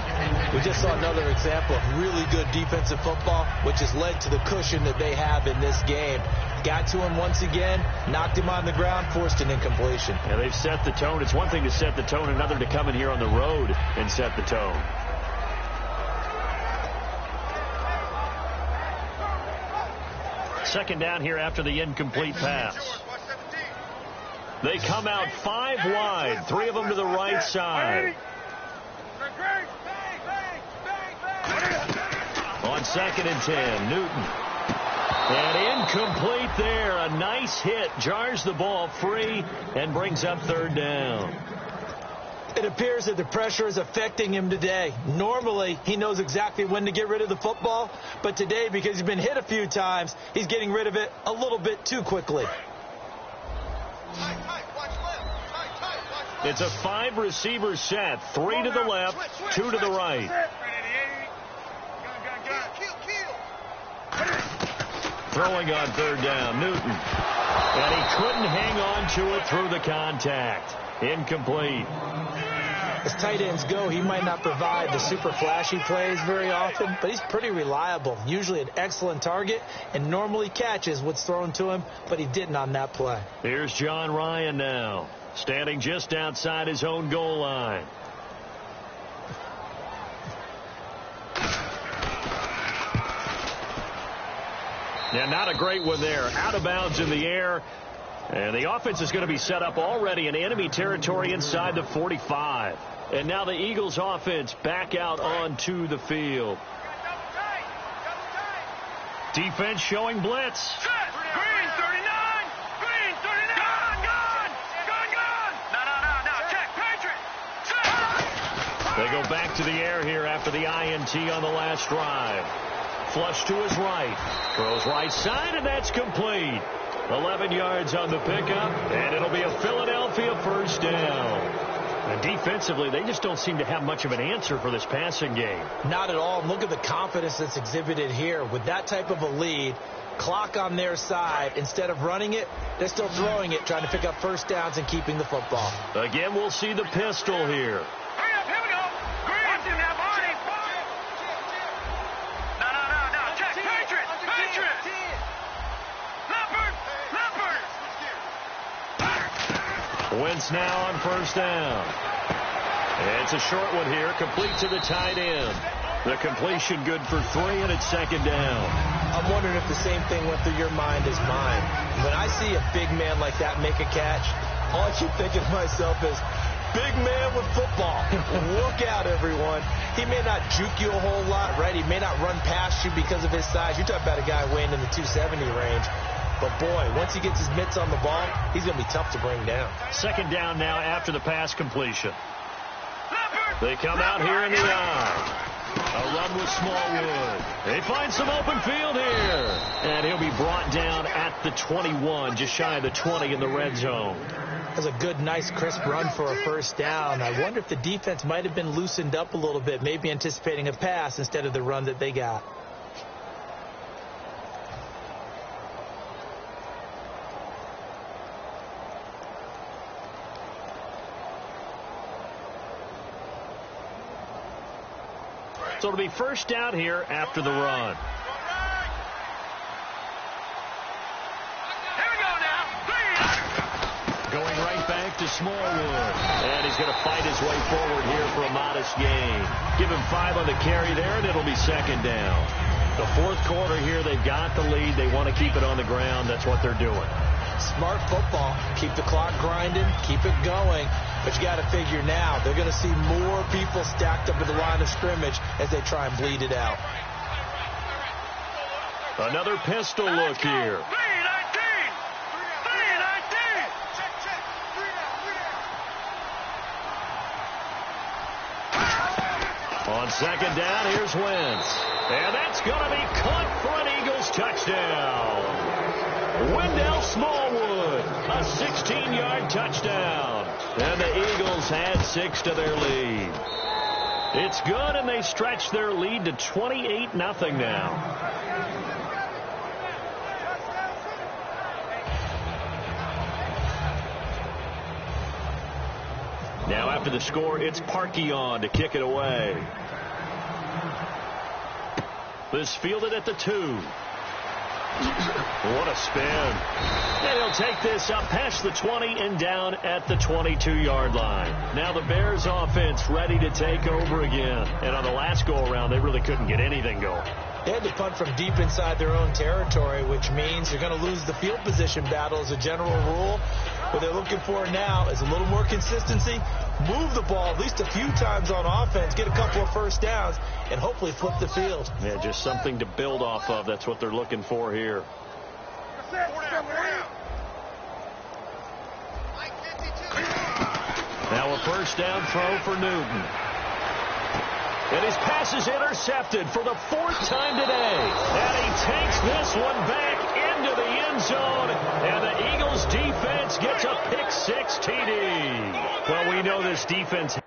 We just saw another example of really good defensive football, which has led to the cushion that they have in this game. Got to him once again, knocked him on the ground, forced an incompletion. Yeah, they've set the tone. It's one thing to set the tone, another to come in here on the road and set the tone. Second down here after the incomplete pass. They come out 5 wide, 3 of them to the right side. On 2nd and 10, Newton. And incomplete there. A nice hit. Jars the ball free and brings up 3rd down. It appears that the pressure is affecting him today. Normally, he knows exactly when to get rid of the football. But today, because he's been hit a few times, he's getting rid of it a little bit too quickly. It's a 5-receiver set. 3 to the left, 2 to the right. Throwing on 3rd down, Newton. And he couldn't hang on to it through the contact. Incomplete. As tight ends go, he might not provide the super flashy plays very often, but he's pretty reliable. Usually an excellent target and normally catches what's thrown to him, but he didn't on that play. Here's John Ryan now, standing just outside his own goal line. Yeah, not a great one there. Out of bounds in the air. And the offense is going to be set up already in enemy territory inside the 45. And now the Eagles offense back out onto the field. Defense showing blitz. Green 39. Green 39. Gone. No. Check. Patriot. They go back to the air here after the INT on the last drive. Flush to his right. Throws right side, and that's complete. 11 yards on the pickup, and it'll be a Philadelphia 1st down. And defensively, they just don't seem to have much of an answer for this passing game. Not at all. Look at the confidence that's exhibited here. With that type of a lead, clock on their side, instead of running it, they're still throwing it, trying to pick up first downs and keeping the football. Again, we'll see the pistol here. Hurry up, here we go. Watch him now, Barney. No. Check. Patriots. Leopard. Wentz now on first down. It's a short one here, complete to the tight end. The completion good for 3, and it's second down. I'm wondering if the same thing went through your mind as mine. When I see a big man like that make a catch, all I keep thinking to myself is, big man with football. Look out, everyone. He may not juke you a whole lot, right? He may not run past you because of his size. You're talking about a guy weighing in the 270 range. But, boy, once he gets his mitts on the ball, he's going to be tough to bring down. Second down now after the pass completion. They come out here in the eye. A run with Smallwood. They find some open field here. And he'll be brought down at the 21, just shy of the 20 in the red zone. That was a good, nice, crisp run for a first down. I wonder if the defense might have been loosened up a little bit, maybe anticipating a pass instead of the run that they got. So it'll be first down here after the run. Here we go now. Going right back to Smallwood. And he's going to fight his way forward here for a modest gain. Give him 5 on the carry there, and it'll be second down. The fourth quarter here, they've got the lead. They want to keep it on the ground. That's what they're doing. Smart football. Keep the clock grinding. Keep it going. But you got to figure now, they're going to see more people stacked up at the line of scrimmage as they try and bleed it out. Another pistol look here. 3-19. On second down, here's Wentz. And that's going to be caught for an Eagles touchdown. Wendell Smallwood, a 16-yard touchdown. And the Eagles add 6 to their lead. It's good, and they stretch their lead to 28-0 now. Now after the score, it's Parkey on to kick it away. This fielded at the 2. What a spin. And he'll take this up past the 20 and down at the 22-yard line. Now the Bears offense ready to take over again. And on the last go-around, they really couldn't get anything going. They had to punt from deep inside their own territory, which means you're going to lose the field position battle as a general rule. What they're looking for now is a little more consistency, move the ball at least a few times on offense, get a couple of first downs, and hopefully flip the field. Yeah, just something to build off of. That's what they're looking for here. Now a first down throw for Newton. And his pass is intercepted for the 4th time today. And he takes this one back into the end zone. And the Eagles defense gets a pick-6 TD. Well, we know this defense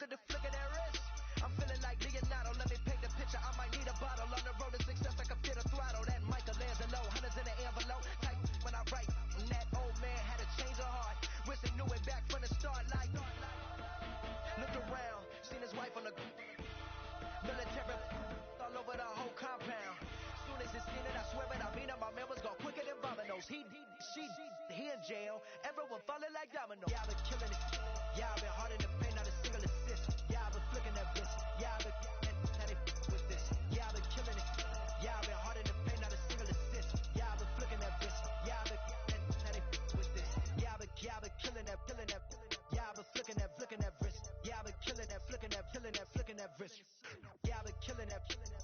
at the flick of that wrist. I'm feeling like Leonardo, let me paint the picture. I might need a bottle on the road to success. I can fit a throttle. That Michelangelo, hundreds in the envelope. Type when I write, and that old man had to change her heart. Wish he knew it back from the start. Like, looked around, seen his wife on the military all over the whole compound. Soon as he seen it, I swear it, I mean it, my man was gone quicker than Domino's. He in jail, everyone falling like dominoes. Yeah, I've been killing it. Yeah, I've been hard in the paint, not a single assist. Yeah, I've been flicking that bitch. Yeah, I've been how they with this. Yeah, I've been killing it. Yeah, I've been hard in the paint, not a single assist. Yeah, I've been flicking that bitch. Yeah, I've been how they with this. Yeah, I've been killing that. Yeah, I've been flicking that wrist. Yeah, I've been killing that, flicking that wrist. Yeah, I've been killing that.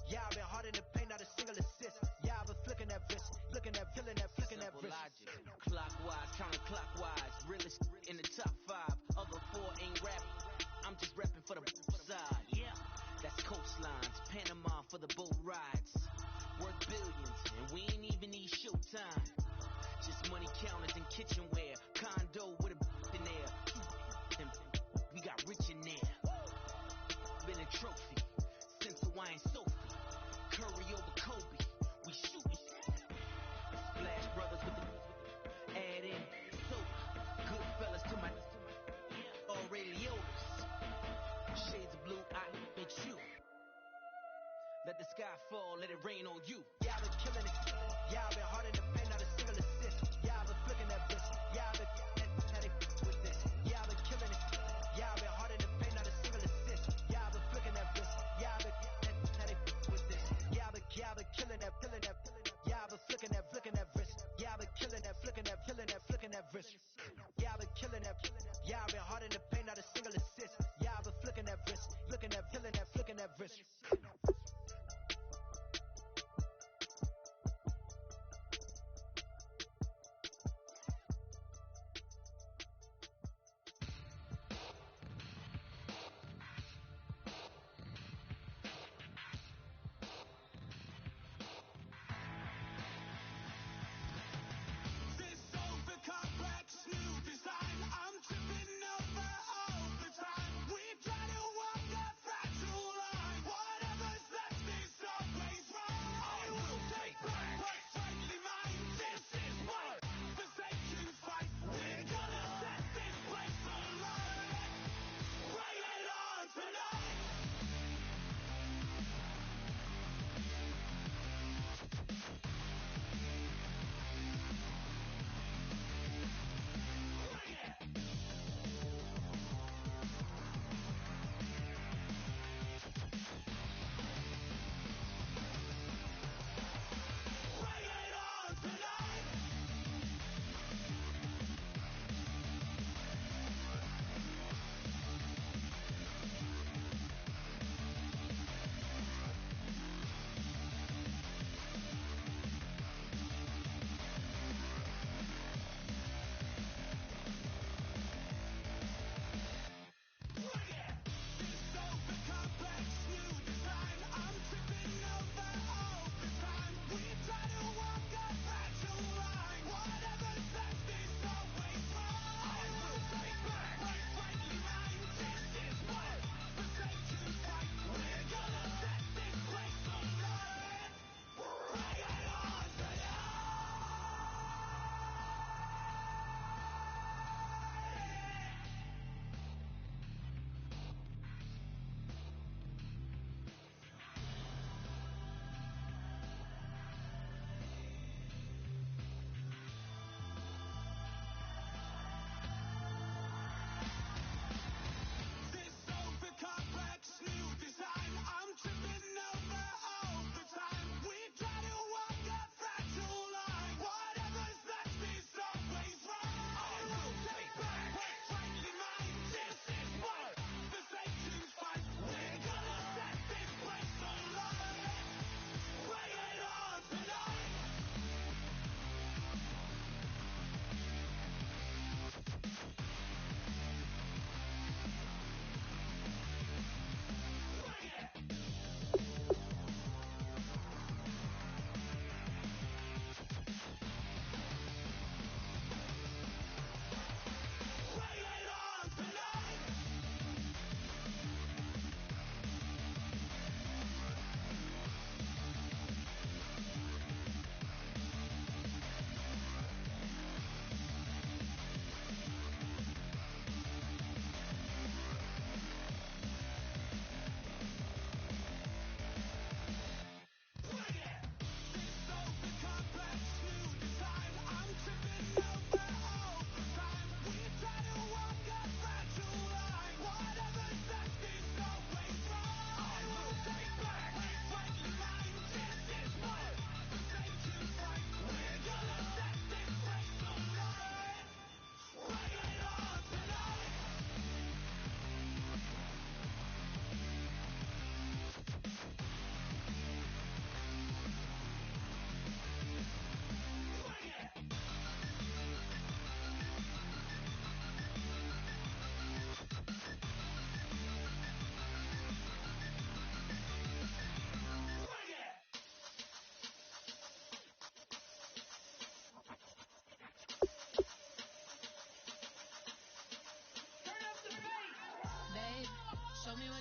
Yeah, I've been hard in the paint, not a single assist. Yeah, I've been flicking that wrist, flicking that wrist. Logic, clockwise, counterclockwise, realest in the top 5. Other 4 ain't rap. I'm just rapping for the side. Yeah, that's coastlines, Panama for the boat rides. Worth billions, and we ain't even need showtime. Just money counters and kitchenware, condo with a in there. We got rich in there. Been a trophy since Hawaiian Sophie. Curry over Kobe, we shooting. Splash Brothers with the add in soda. Goodfellas to my Aureliotas. Shades of blue, I met you. Let the sky fall, let it rain on you. Yeah, I've been killing it. Yeah, I've been hard in the paint, not a single assist. Yeah, I've been flicking that bitch. Yeah, I've been how they with this. Yeah, I've been killing it. Yeah, I've been hard in the paint, not a single assist. Yeah, I've been flicking that bitch. Yeah, I've been how they with this. Yeah, I've been killing that. Yeah, I've been flicking that wrist. Yeah, I've been killing that, flicking that wrist. Yeah, I've been killing that. Yeah, I've been hard in the paint, not a single assist. Yeah, I've been flicking that wrist, flicking that wrist.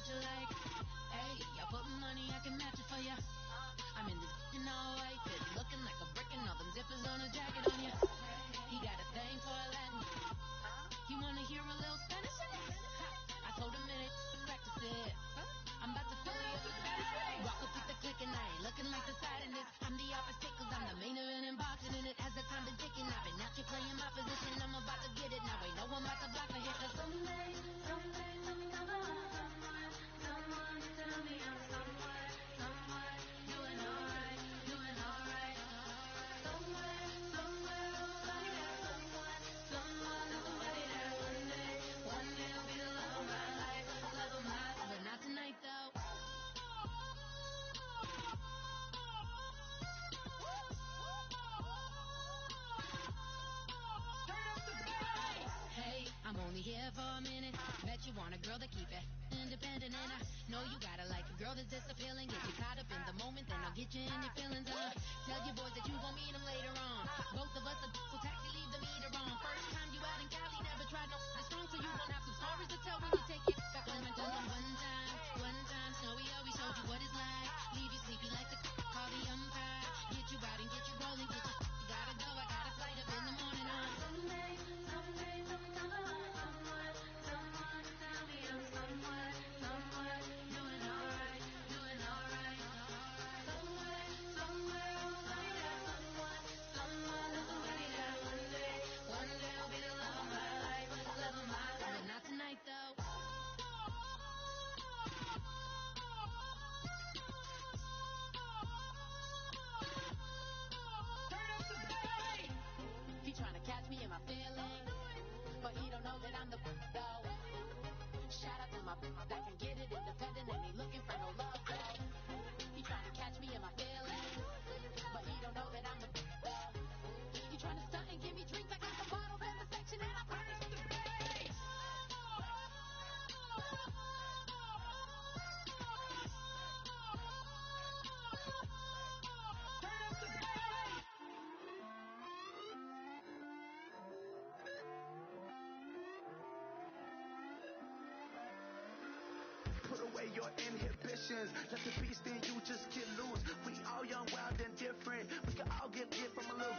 what you like. Hey, y'all put money, I can match it for ya. I'm in this in all white fit, looking like a brick and all them zippers on a jacket on ya. He got a thing for a Latin. You wanna hear a little Spanish in it? I told him minute to practice it. I'm about to fill you up with Spanish. Walk up with the click and I ain't looking like the side in this. I'm the opposite cause I'm the main event in boxing in it. As the time been ticking, I've been out here playing my position. I'm about to get it now. Ain't no one about to block a hit. Cause someday, someone tell me I'm somewhere, doing alright, doing alright. Somewhere, somebody there, somebody there. One day will be the love of my life, but not tonight though. Hey, I'm only here for a minute. Bet you want a girl to keep it independent, and I know you gotta like a girl that's this appealing. Get you caught up in the moment, then I'll get you in your feelings. Tell your boys that you gon' meet them later on. Both of us are so taxi, leave the meter on. First time you out in Cali, never tried no strong, so you gon' have some stories to tell when you take your home and tell them one time, Snowy always showed you what it's like. Leave you sleepy like the call the umpire. Get you out and get you rolling, get you gotta go. I got a flight up in the morning on someday, someone tell me I'm somewhere, doing alright, doing alright. Somewhere, somebody there, somebody there. One day I'll be the love of my life, but not tonight though. He trying to catch me in my feelings, but he don't know that I'm the though. Shout out to my that can get it independent and ain't looking for no love though. He trying to catch me in my feelings, but he don't know that I'm the though. He trying to stunt and give me drinks. I got the bottles in the section and I promise the bass. Put away your inhibitions. Let the beast in you just get loose. We all young, wild, and different. We can all get from a little.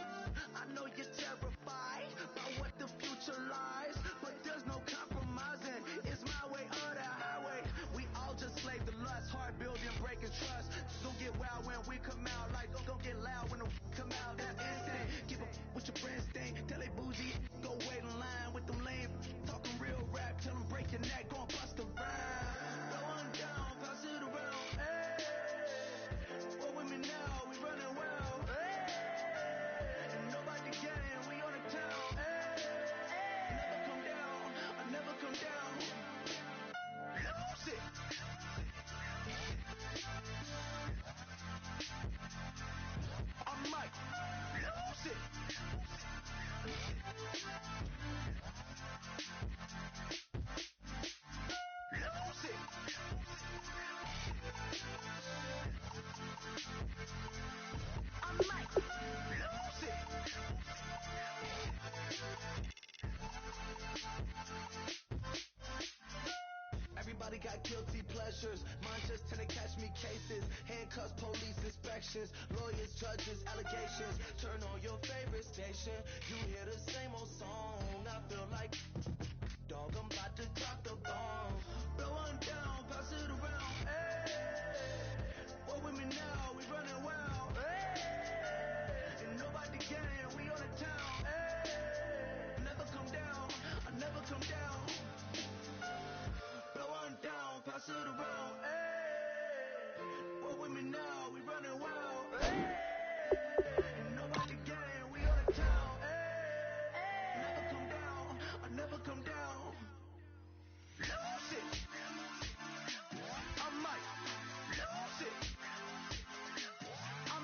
I know you're terrified by what the future lies, but there's no compromising. It's my way or the highway. We all just slave to lust, hard building, breaking trust. Don't get wild when we come out. Like don't get loud when the come out. That instant. Give up what your friends think. Tell they bougie. Go wait in line with them lame. Talking real rap. Tell them break your neck. Go and bust a rhyme. Going down, pass it around. Hey, what with me now? We running wild. Hey, and nobody getting. We on the town. Hey, never come down. I never come down. Lose it. I might lose it. Lose it. I might lose it. Everybody got guilty pleasures. Mine just tend to catch me cases. Handcuffs, police inspections, lawyers, judges, allegations. Turn on your favorite station. You hear the same old song. I feel like dog, I'm about to drop the bomb. Blow one down, pass it around. Hey, what with me now? We running wild. Hey, and nobody getting. We on the town. Hey, never come down. I never come down. Blow one down, pass it around. Hey, what with me now? We running wild. Hey, and nobody getting. We on the town. Hey, never come down. I never come down. Lose it. I might lose it. I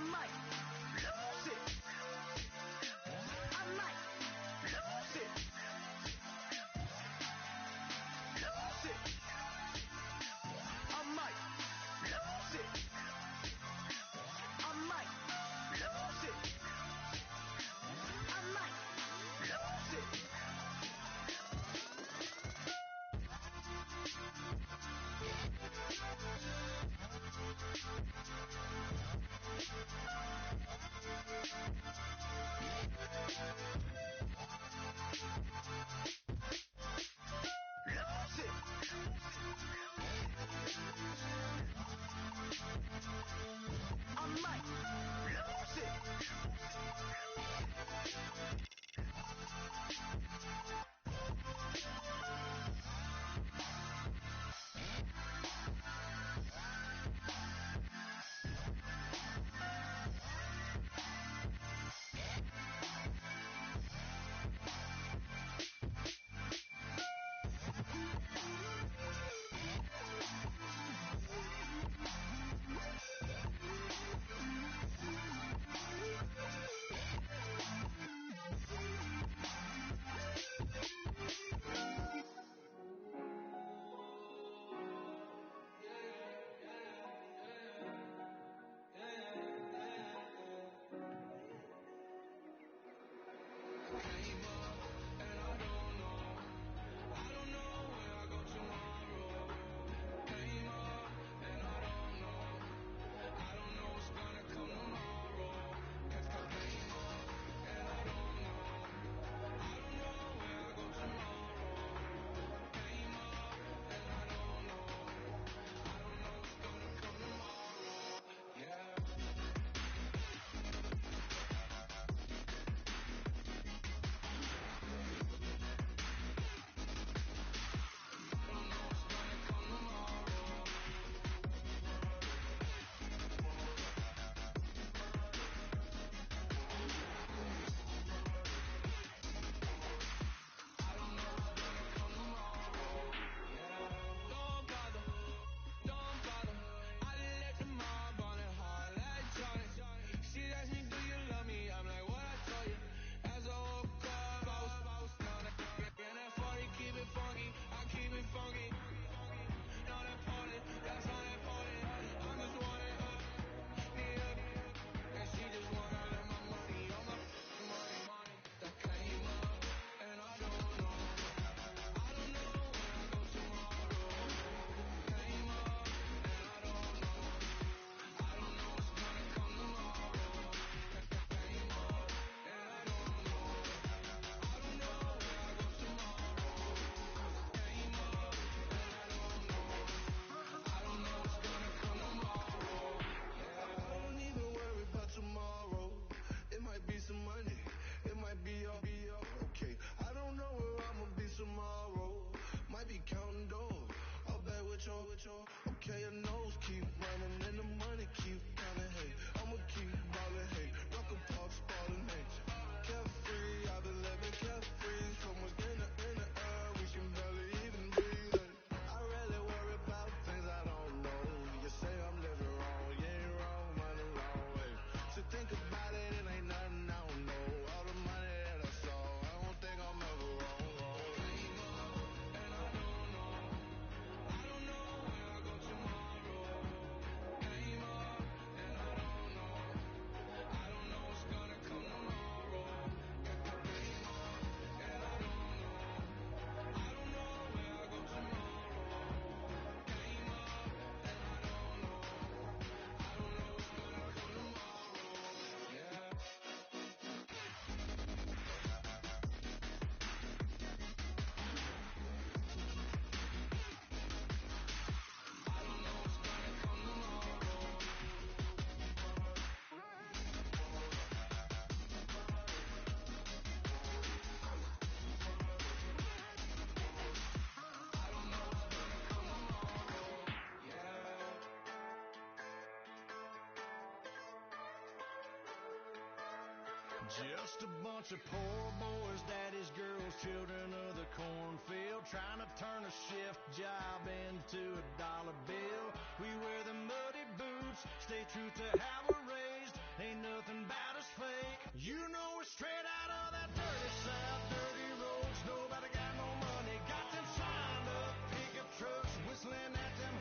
Just a bunch of poor boys, daddies, girls, children of the cornfield, trying to turn a shift job into a dollar bill. We wear the muddy boots, stay true to how we're raised. Ain't nothing about us fake. You know we're straight out of that dirty South, dirty roads. Nobody got no money, got them signed up pickup trucks, whistling at them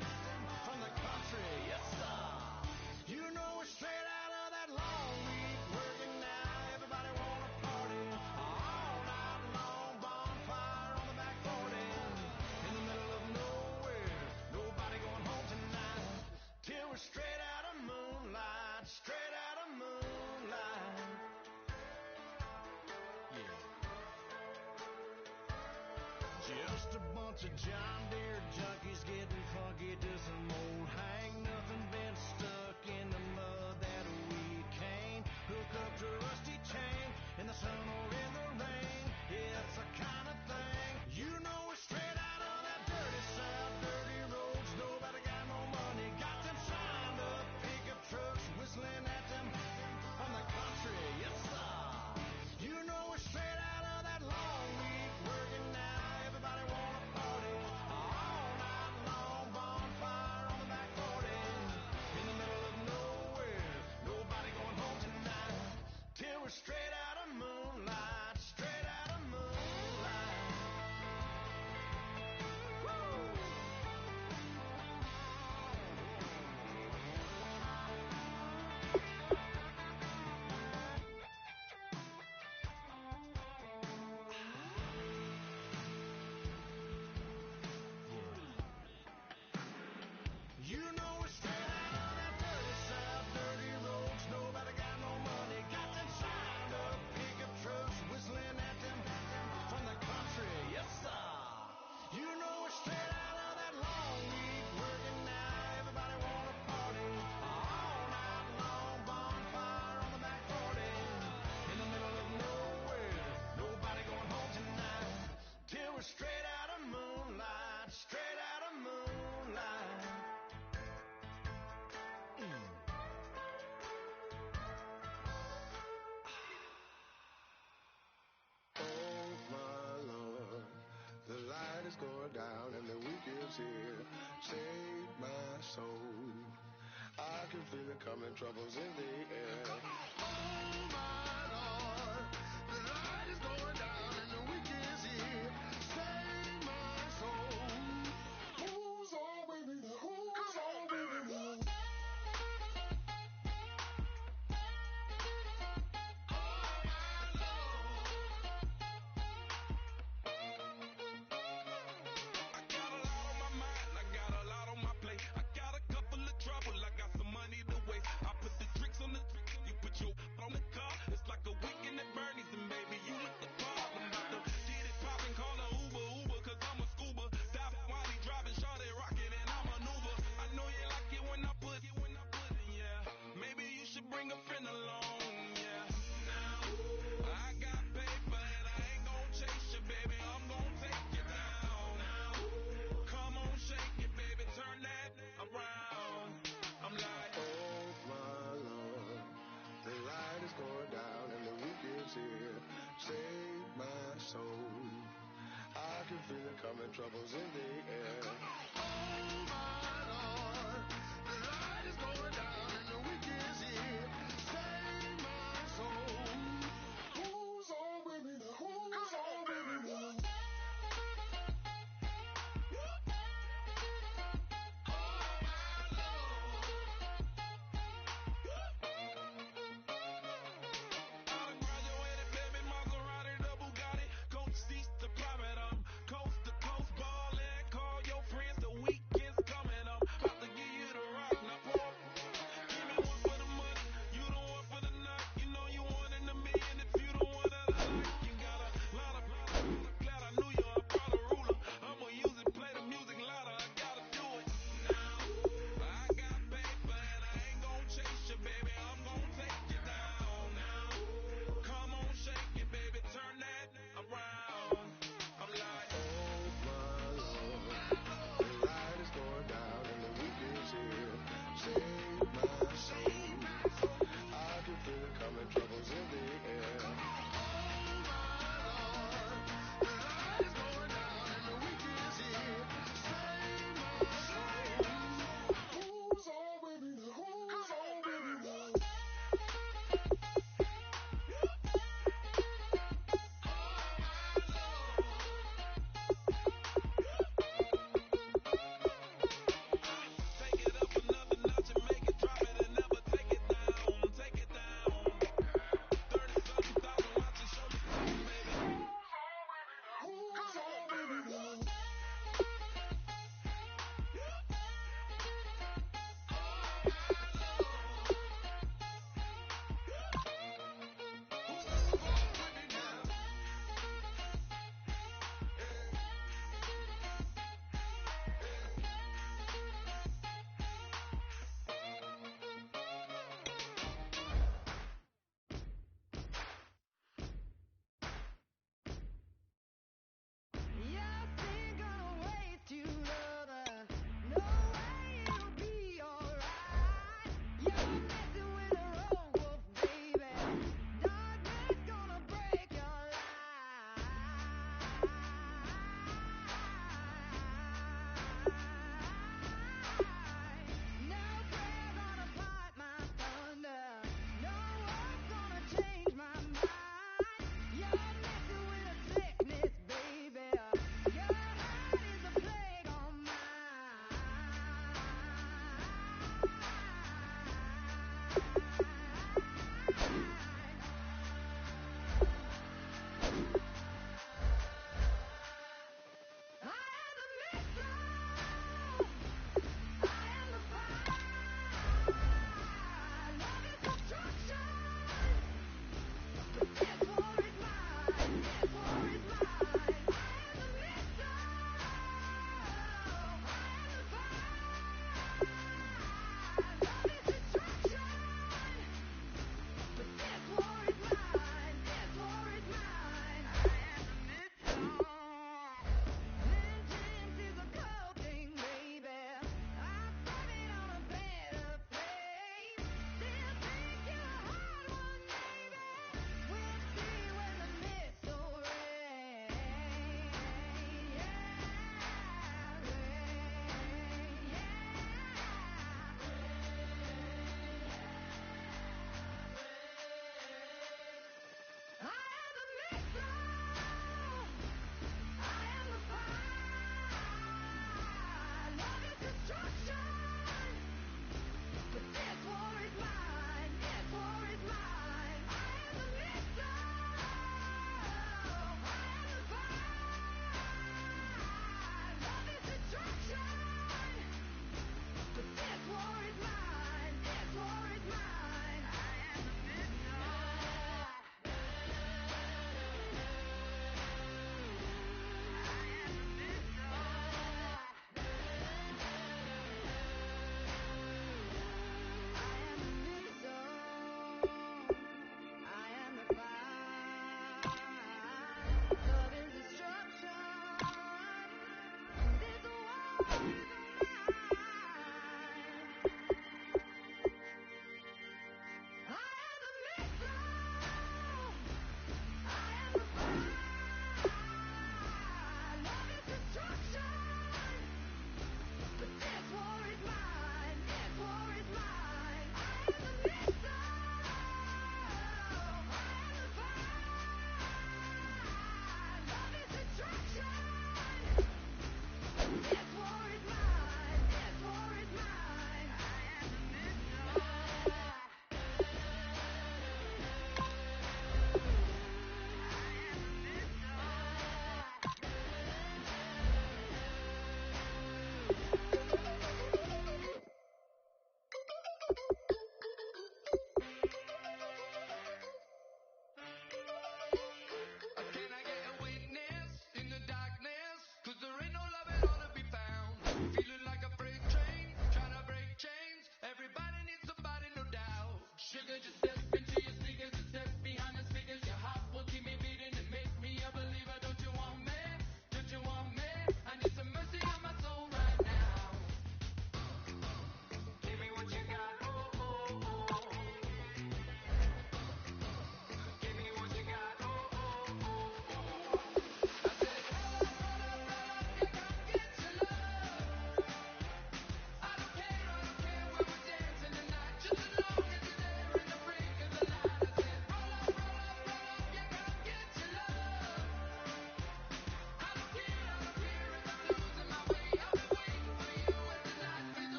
from the country. Yes, sir. You know we're straight out of that long week working now. Everybody wanna party all night long. Bonfire on the back 40 in the middle of nowhere. Nobody going home tonight till we're straight out of moonlight. Straight out of moonlight. Yeah. Just a bunch of John Deere junkies getting funky to some old hang. Nothing been stuck in the mud that we can't hook up to a rusty chain in the sun or in the rain. Yeah, it's the kind of thing. You know we're straight out of that dirty South, dirty roads. Nobody got no money, got them signed up pickup trucks, whistling at them from the country. Yes, sir. You know we're straight out of that long week working now. Everybody wanna party all night long. Bonfire on the back 40 in the middle of nowhere. Nobody going home tonight till we're straight out of moonlight. Straight out of moonlight. Woo! You know we're straight out of that dirty South, dirty roads. Nobody got no money, got them signed up pickup trucks, whistling at them from the country. Yes, sir. You know we're straight out of that long week working now. Everybody wanna party all night long. Bonfire on the back 40 in the middle of nowhere. Nobody going home tonight till we're straight out of moonlight. Straight out of moonlight. Oh my Lord, the light is going down and the week is here. Save my soul. I can feel it coming, troubles in the air. Oh my Lord, the light is going down and the week is here. Save my soul. Who's all with me? Who's all with me? I got a lot on my mind, I got a lot on my plate. I got a couple of trouble, I got some money to waste. I put the tricks on the you put your on the car. It's like a weekend at Bernie's and baby, you look the part. I'm about to get it poppin', call a Uber, cause I'm a scuba. Dive while he driving, shawty rockin' and I maneuver. I know you like it when I put it, yeah. Maybe you should bring a friend along, yeah. Now, I got paper and I ain't gon' chase you, baby. I'm gon' take you down. Now, come on, shake it, baby. Turn that around. I'm like, Oh my Lord, the light is going down and the week is here. Save my soul. I can feel it coming, troubles in the air. Oh my Lord, the light is going down and the week is here. Save my soul. Who's all with me? Who's all with me? I graduated, baby, Maserati, the Bugatti, coach seats, the private, coast to coast ballin'. Call your friends, the weekend's coming, about to give you the rock, now pour. Give me one for the money, you the one for the night. You know you one in a million, This war is mine.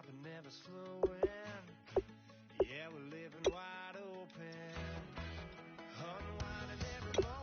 but never slowing. Yeah, we're living wide open, unwinding every moment.